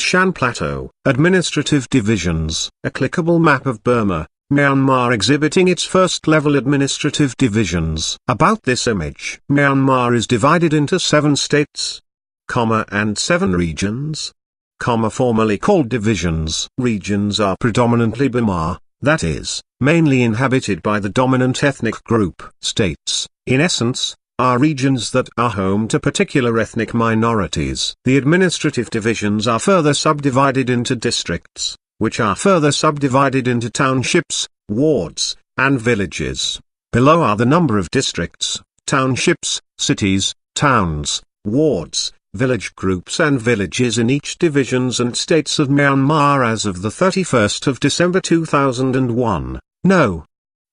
Shan Plateau. Administrative divisions. A clickable map of Burma, Myanmar exhibiting its first-level administrative divisions. About this image. Myanmar is divided into 7 states, and 7 regions, formerly called divisions. Regions are predominantly Burma, that is, mainly inhabited by the dominant ethnic group. States, in essence, are regions that are home to particular ethnic minorities. The administrative divisions are further subdivided into districts, which are further subdivided into townships, wards, and villages. Below are the number of districts, townships, cities, towns, wards, village groups and villages in each divisions and states of Myanmar as of the 31st of December 2001. No.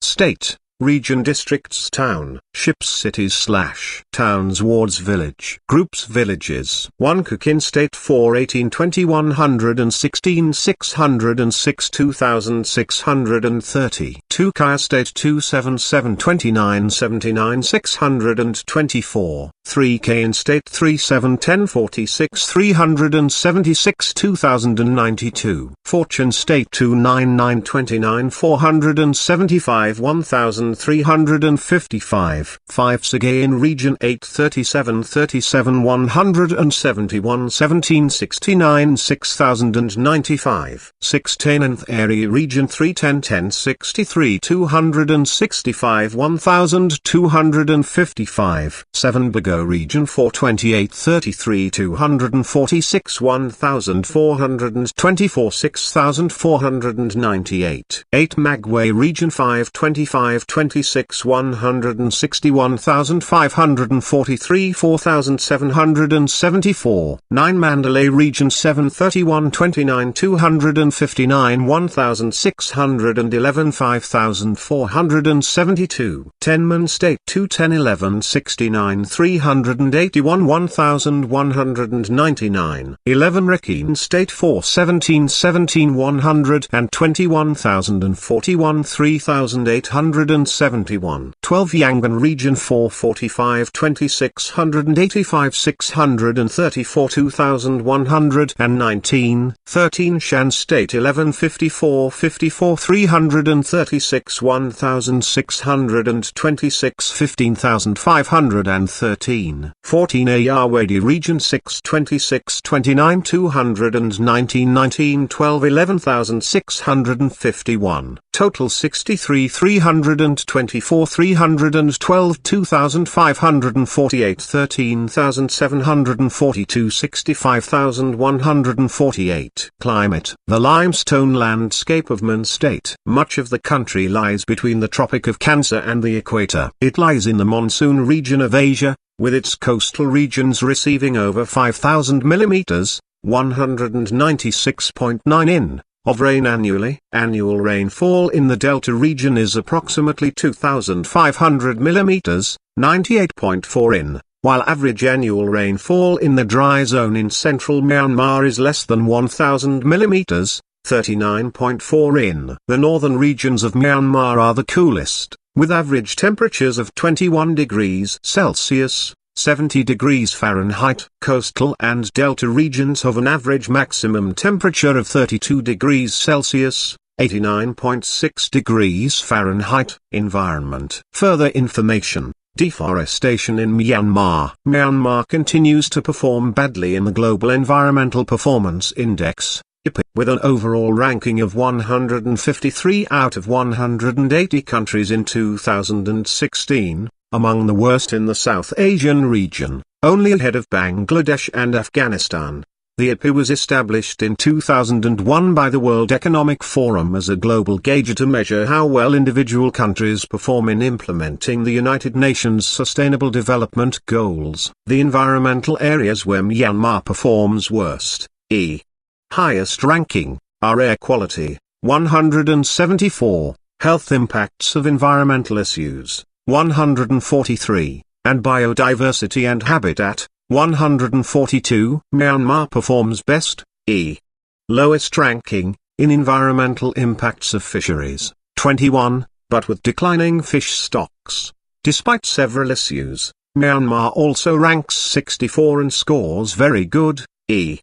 State, region, districts, town, ships, cities / towns, wards, village groups, villages. 1 Kukhin State 41820 116 606 2630. 2 Kaya State 277 29 79 624. 3 Kayin State 3710 46 376 2092. Fortune State 299 29 475 1355. 5 Sagayan Region 837 37 171 1769 6095. 6 Tananth Area Region 310 10 63 265 1255. 7 Bago Region 428 33 246 1424 6498. 8 Magway Region 525 20 26 161,543 4,774 9 Mandalay Region 7 31 29 259 1,611 5,472 10 Man State 2 10 11 69 381 1,199 11 Rakhine State 4 17 17 100 and 21,041 3,871 12 Yangon Region 4 45 2685 634 2,119 13 Shan State 11 54 54 336 1,626 15,513 14 Ayurvedi Region 6 26 29 219 19 12 11,651 total 63 324 312 2,548 13,742 65,148 Climate. The limestone landscape of Man State. Much of the country lies between the Tropic of Cancer and the equator. It lies in the monsoon region of Asia, with its coastal regions receiving over 5,000 millimeters, 196.9 in, of rain annually. Annual rainfall in the Delta region is approximately 2,500 millimeters, 98.4 in, while average annual rainfall in the dry zone in central Myanmar is less than 1,000 millimeters, 39.4 in. The northern regions of Myanmar are the coolest, with average temperatures of 21 degrees Celsius, 70 degrees Fahrenheit. Coastal and delta regions have an average maximum temperature of 32 degrees Celsius, 89.6 degrees Fahrenheit. Environment. Further information. Deforestation in Myanmar. Myanmar continues to perform badly in the Global Environmental Performance Index, with an overall ranking of 153 out of 180 countries in 2016, among the worst in the South Asian region, only ahead of Bangladesh and Afghanistan. The IP was established in 2001 by the World Economic Forum as a global gauge to measure how well individual countries perform in implementing the United Nations Sustainable Development Goals. The environmental areas where Myanmar performs worst, highest ranking, are air quality, 174, health impacts of environmental issues, 143, and biodiversity and habitat, 142. Myanmar performs best, lowest ranking, in environmental impacts of fisheries, 21, but with declining fish stocks. Despite several issues, Myanmar also ranks 64 and scores very good, a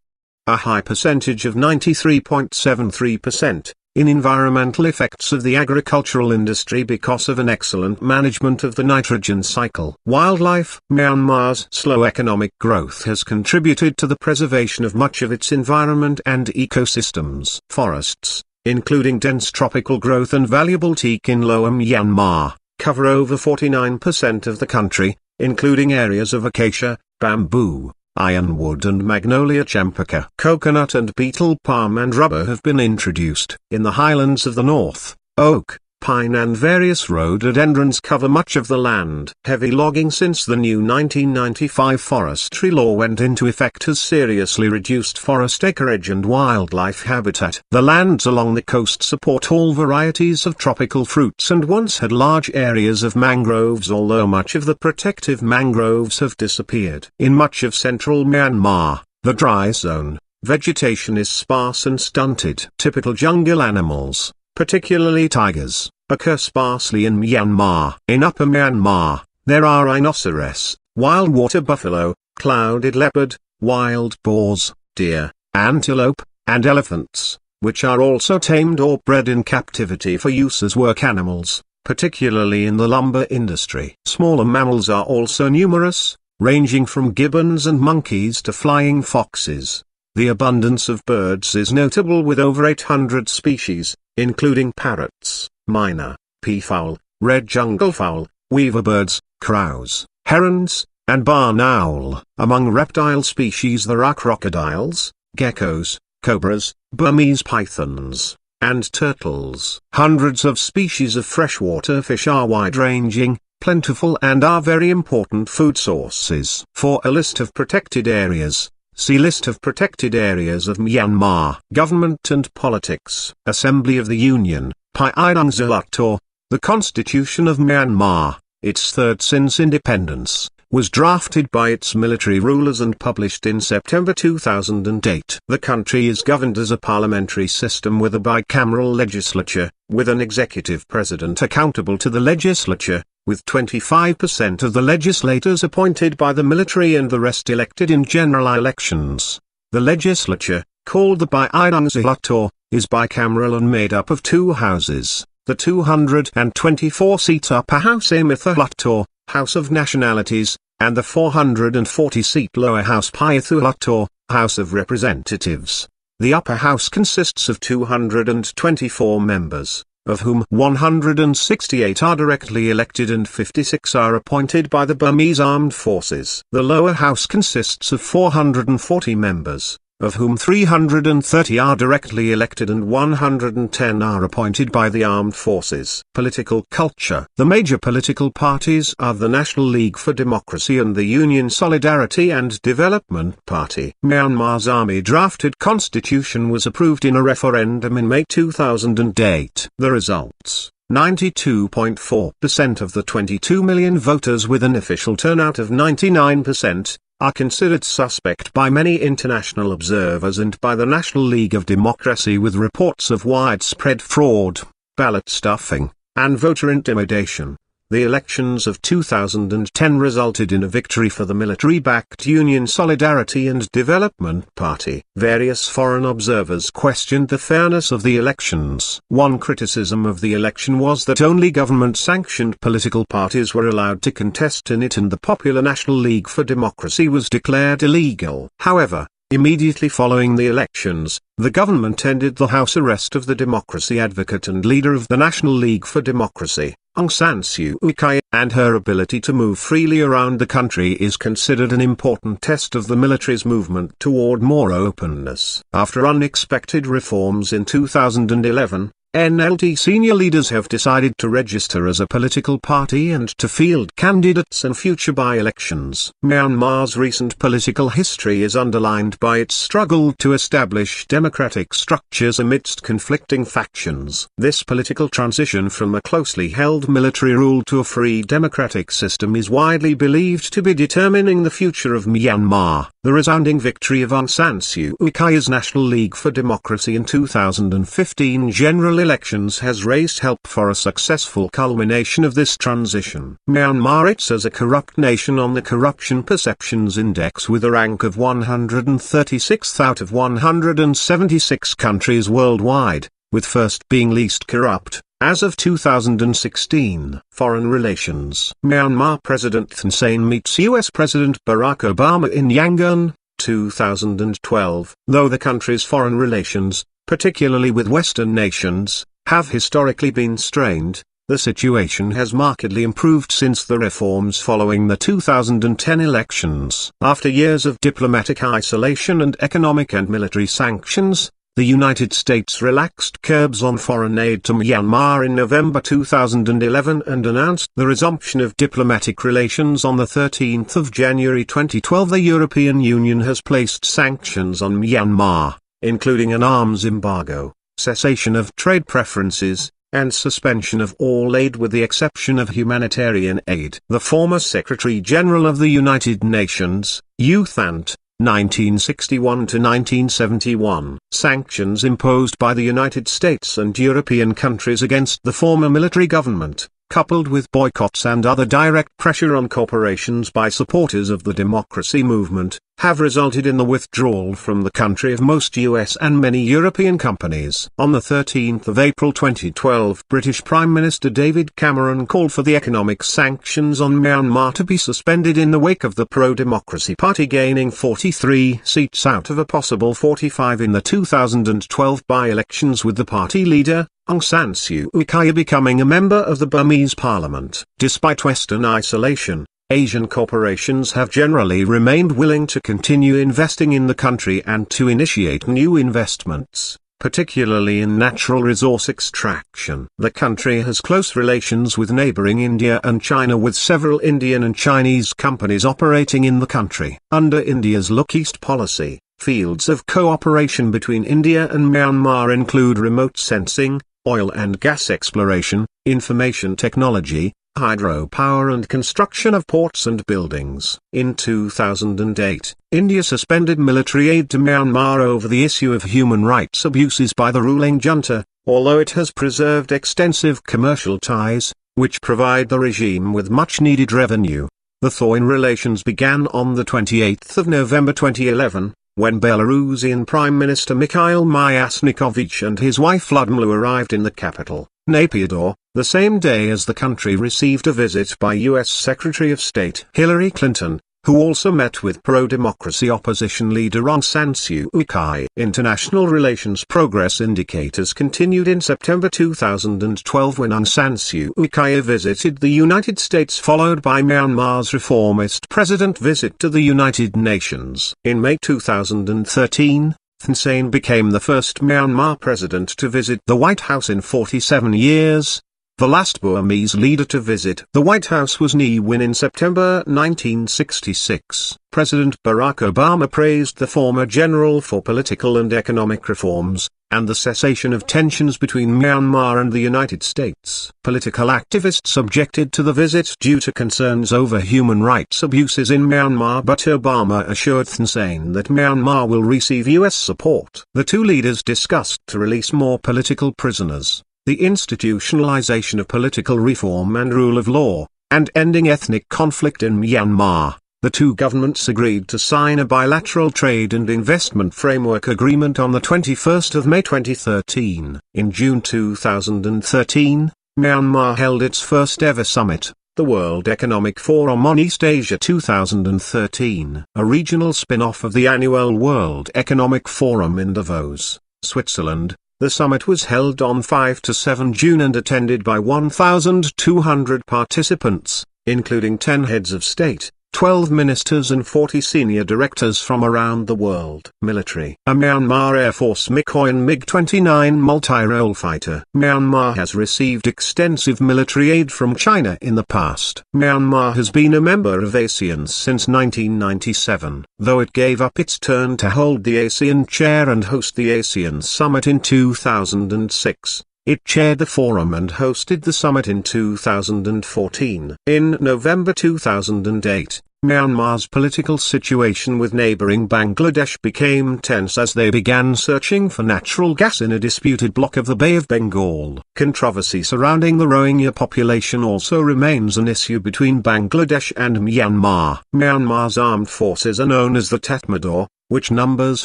high percentage of 93.73%, in environmental effects of the agricultural industry because of an excellent management of the nitrogen cycle. Wildlife. Myanmar's slow economic growth has contributed to the preservation of much of its environment and ecosystems. Forests, including dense tropical growth and valuable teak in Lower Myanmar, cover over 49% of the country, including areas of acacia, bamboo, ironwood and magnolia champaca. Coconut and betel palm and rubber have been introduced. In the highlands of the north, oak, pine and various rhododendrons cover much of the land. Heavy logging since the new 1995 forestry law went into effect has seriously reduced forest acreage and wildlife habitat. The lands along the coast support all varieties of tropical fruits and once had large areas of mangroves, although much of the protective mangroves have disappeared. In much of central Myanmar, the dry zone, vegetation is sparse and stunted. Typical jungle animals, particularly tigers, occur sparsely in Myanmar. In Upper Myanmar, there are rhinoceros, wild water buffalo, clouded leopard, wild boars, deer, antelope, and elephants, which are also tamed or bred in captivity for use as work animals, particularly in the lumber industry. Smaller mammals are also numerous, ranging from gibbons and monkeys to flying foxes. The abundance of birds is notable with over 800 species, including parrots, myna, peafowl, red junglefowl, weaverbirds, crows, herons, and barn owl. Among reptile species there are crocodiles, geckos, cobras, Burmese pythons, and turtles. Hundreds of species of freshwater fish are wide-ranging, plentiful and are very important food sources. For a list of protected areas, see List of protected areas of Myanmar. Government and politics. Assembly of the Union, Pai-Idang Zulator. The Constitution of Myanmar, its third since independence, was drafted by its military rulers and published in September 2008. The country is governed as a parliamentary system with a bicameral legislature, with an executive president accountable to the legislature, with 25% of the legislators appointed by the military and the rest elected in general elections. The legislature, called the Pai-Idang Zulator, is bicameral and made up of two houses. The 224-seat Upper House Amitha House of Nationalities, and the 440-seat Lower House Paithulator, House of Representatives. The Upper House consists of 224 members, of whom 168 are directly elected and 56 are appointed by the Burmese Armed Forces. The Lower House consists of 440 members, of whom 330 are directly elected and 110 are appointed by the armed forces. Political culture. The major political parties are the National League for Democracy and the Union Solidarity and Development Party. Myanmar's army-drafted constitution was approved in a referendum in May 2008. The results: 92.4% of the 22 million voters with an official turnout of 99%, are considered suspect by many international observers and by the National League of Democracy, with reports of widespread fraud, ballot stuffing, and voter intimidation. The elections of 2010 resulted in a victory for the military-backed Union Solidarity and Development Party. Various foreign observers questioned the fairness of the elections. One criticism of the election was that only government-sanctioned political parties were allowed to contest in it and the Popular National League for Democracy was declared illegal. However, immediately following the elections, the government ended the house arrest of the democracy advocate and leader of the National League for Democracy, Aung San Suu Kyi, and her ability to move freely around the country is considered an important test of the military's movement toward more openness. After unexpected reforms in 2011, NLD senior leaders have decided to register as a political party and to field candidates in future by-elections. Myanmar's recent political history is underlined by its struggle to establish democratic structures amidst conflicting factions. This political transition from a closely held military rule to a free democratic system is widely believed to be determining the future of Myanmar. The resounding victory of Aung San Suu Kyi's National League for Democracy in 2015 general elections has raised help for a successful culmination of this transition. Myanmar rates as a corrupt nation on the Corruption Perceptions Index with a rank of 136th out of 176 countries worldwide, with first being least corrupt, as of 2016. Foreign relations. Myanmar President Thein Sein meets US President Barack Obama in Yangon, 2012. Though the country's foreign relations, particularly with Western nations, have historically been strained, the situation has markedly improved since the reforms following the 2010 elections. After years of diplomatic isolation and economic and military sanctions, the United States relaxed curbs on foreign aid to Myanmar in November 2011 and announced the resumption of diplomatic relations on the 13th of January 2012. The European Union has placed sanctions on Myanmar, including an arms embargo, cessation of trade preferences, and suspension of all aid with the exception of humanitarian aid. The former Secretary-General of the United Nations, U Thant, 1961 to 1971. Sanctions imposed by the United States and European countries against the former military government, coupled with boycotts and other direct pressure on corporations by supporters of the democracy movement, have resulted in the withdrawal from the country of most US and many European companies. On the 13th of April 2012, British Prime Minister David Cameron called for the economic sanctions on Myanmar to be suspended in the wake of the pro-democracy party gaining 43 seats out of a possible 45 in the 2012 by-elections, with the party leader, Aung San Suu Kyi, becoming a member of the Burmese parliament. Despite Western isolation, Asian corporations have generally remained willing to continue investing in the country and to initiate new investments. particularly in natural resource extraction. The country has close relations with neighboring India and China, with several Indian and Chinese companies operating in the country. Under India's Look East policy, fields of cooperation between India and Myanmar include remote sensing, oil and gas exploration, information technology, hydropower and construction of ports and buildings. In 2008, India suspended military aid to Myanmar over the issue of human rights abuses by the ruling junta, although it has preserved extensive commercial ties, which provide the regime with much-needed revenue. The thaw in relations began on the 28th of November 2011, when Belarusian Prime Minister Mikhail Myasnikovich and his wife Ludmila arrived in the capital, Naypyidaw, the same day as the country received a visit by U.S. Secretary of State Hillary Clinton, who also met with pro-democracy opposition leader Aung San Suu Kyi. International relations progress indicators continued in September 2012 when Aung San Suu Kyi visited the United States, followed by Myanmar's reformist president visit to the United Nations. In May 2013, Thein Sein became the first Myanmar president to visit the White House in 47 years. The last Burmese leader to visit the White House was Ne Win in September 1966. President Barack Obama praised the former general for political and economic reforms, and the cessation of tensions between Myanmar and the United States. Political activists objected to the visit due to concerns over human rights abuses in Myanmar, but Obama assured Thein Sein that Myanmar will receive U.S. support. The two leaders discussed to release more political prisoners, the institutionalization of political reform and rule of law, and ending ethnic conflict in Myanmar. The two governments agreed to sign a bilateral trade and investment framework agreement on the 21st of May 2013. In June 2013, Myanmar held its first ever summit, the World Economic Forum on East Asia 2013, a regional spin-off of the annual World Economic Forum in Davos, Switzerland. The summit was held on 5 to 7 June and attended by 1,200 participants, including 10 heads of state, 12 ministers and 40 senior directors from around the world. Military. A Myanmar Air Force Mikoyan MiG-29 multi-role fighter. Myanmar has received extensive military aid from China in the past. Myanmar has been a member of ASEAN since 1997, though it gave up its turn to hold the ASEAN chair and host the ASEAN Summit in 2006. It chaired the forum and hosted the summit in 2014. In November 2008, Myanmar's political situation with neighboring Bangladesh became tense as they began searching for natural gas in a disputed block of the Bay of Bengal. Controversy surrounding the Rohingya population also remains an issue between Bangladesh and Myanmar. Myanmar's armed forces are known as the Tatmadaw, which numbers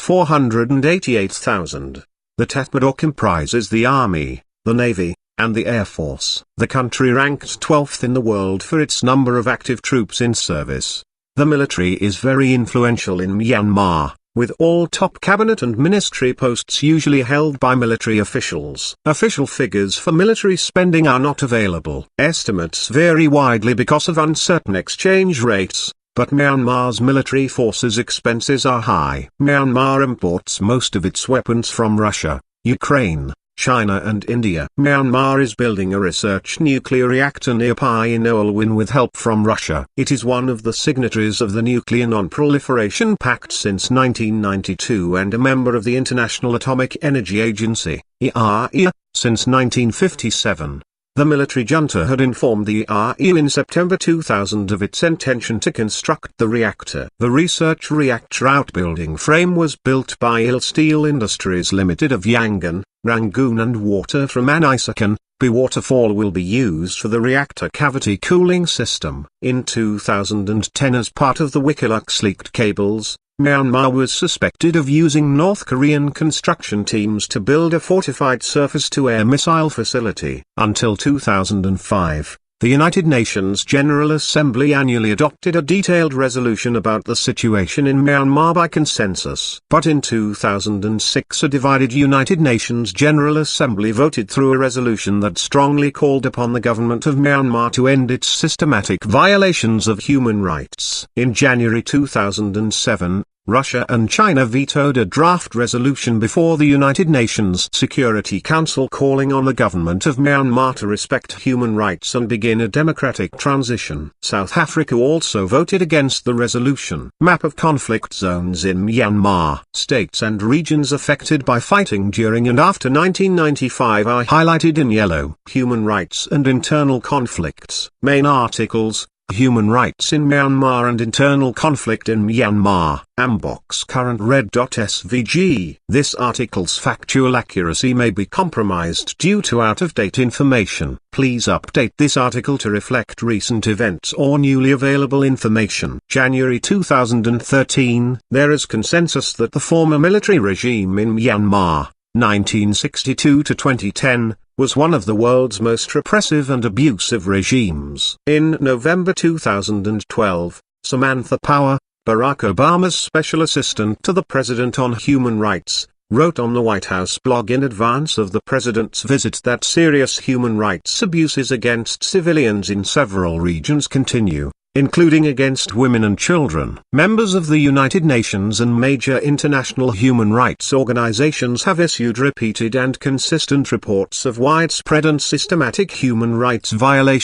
488,000. The Tatmadaw comprises the army, the Navy, and the Air Force. The country ranked 12th in the world for its number of active troops in service. The military is very influential in Myanmar, with all top cabinet and ministry posts usually held by military officials. Official figures for military spending are not available. Estimates vary widely because of uncertain exchange rates, but Myanmar's military forces' expenses are high. Myanmar imports most of its weapons from Russia, Ukraine, China and India. Myanmar is building a research nuclear reactor near Pyeongtaek with help from Russia. It is one of the signatories of the Nuclear Non-Proliferation Pact since 1992 and a member of the International Atomic Energy Agency, IAEA, since 1957. The military junta had informed the IAEA in September 2000 of its intention to construct the reactor. The research reactor outbuilding frame was built by Il Steel Industries Limited of Yangon, Rangoon, and water from Anisakan, B waterfall will be used for the reactor cavity cooling system. In 2010, as part of the Wikileaks leaked cables, Myanmar was suspected of using North Korean construction teams to build a fortified surface-to-air missile facility. Until 2005, the United Nations General Assembly annually adopted a detailed resolution about the situation in Myanmar by consensus. But in 2006, a divided United Nations General Assembly voted through a resolution that strongly called upon the government of Myanmar to end its systematic violations of human rights. In January 2007, Russia and China vetoed a draft resolution before the United Nations Security Council calling on the government of Myanmar to respect human rights and begin a democratic transition. South Africa also voted against the resolution. Map of conflict zones in Myanmar. States and regions affected by fighting during and after 1995 are highlighted in yellow. Human rights and internal conflicts. Main articles: Human rights in Myanmar and internal conflict in Myanmar. Ambox current red.svg. This article's factual accuracy may be compromised due to out-of-date information. Please update this article to reflect recent events or newly available information. January 2013. There is consensus that the former military regime in Myanmar, 1962 to 2010, was one of the world's most repressive and abusive regimes. In November 2012, Samantha Power, Barack Obama's special assistant to the president on human rights, wrote on the White House blog in advance of the president's visit that serious human rights abuses against civilians in several regions continue, including against women and children. Members of the United Nations and major international human rights organizations have issued repeated and consistent reports of widespread and systematic human rights violations.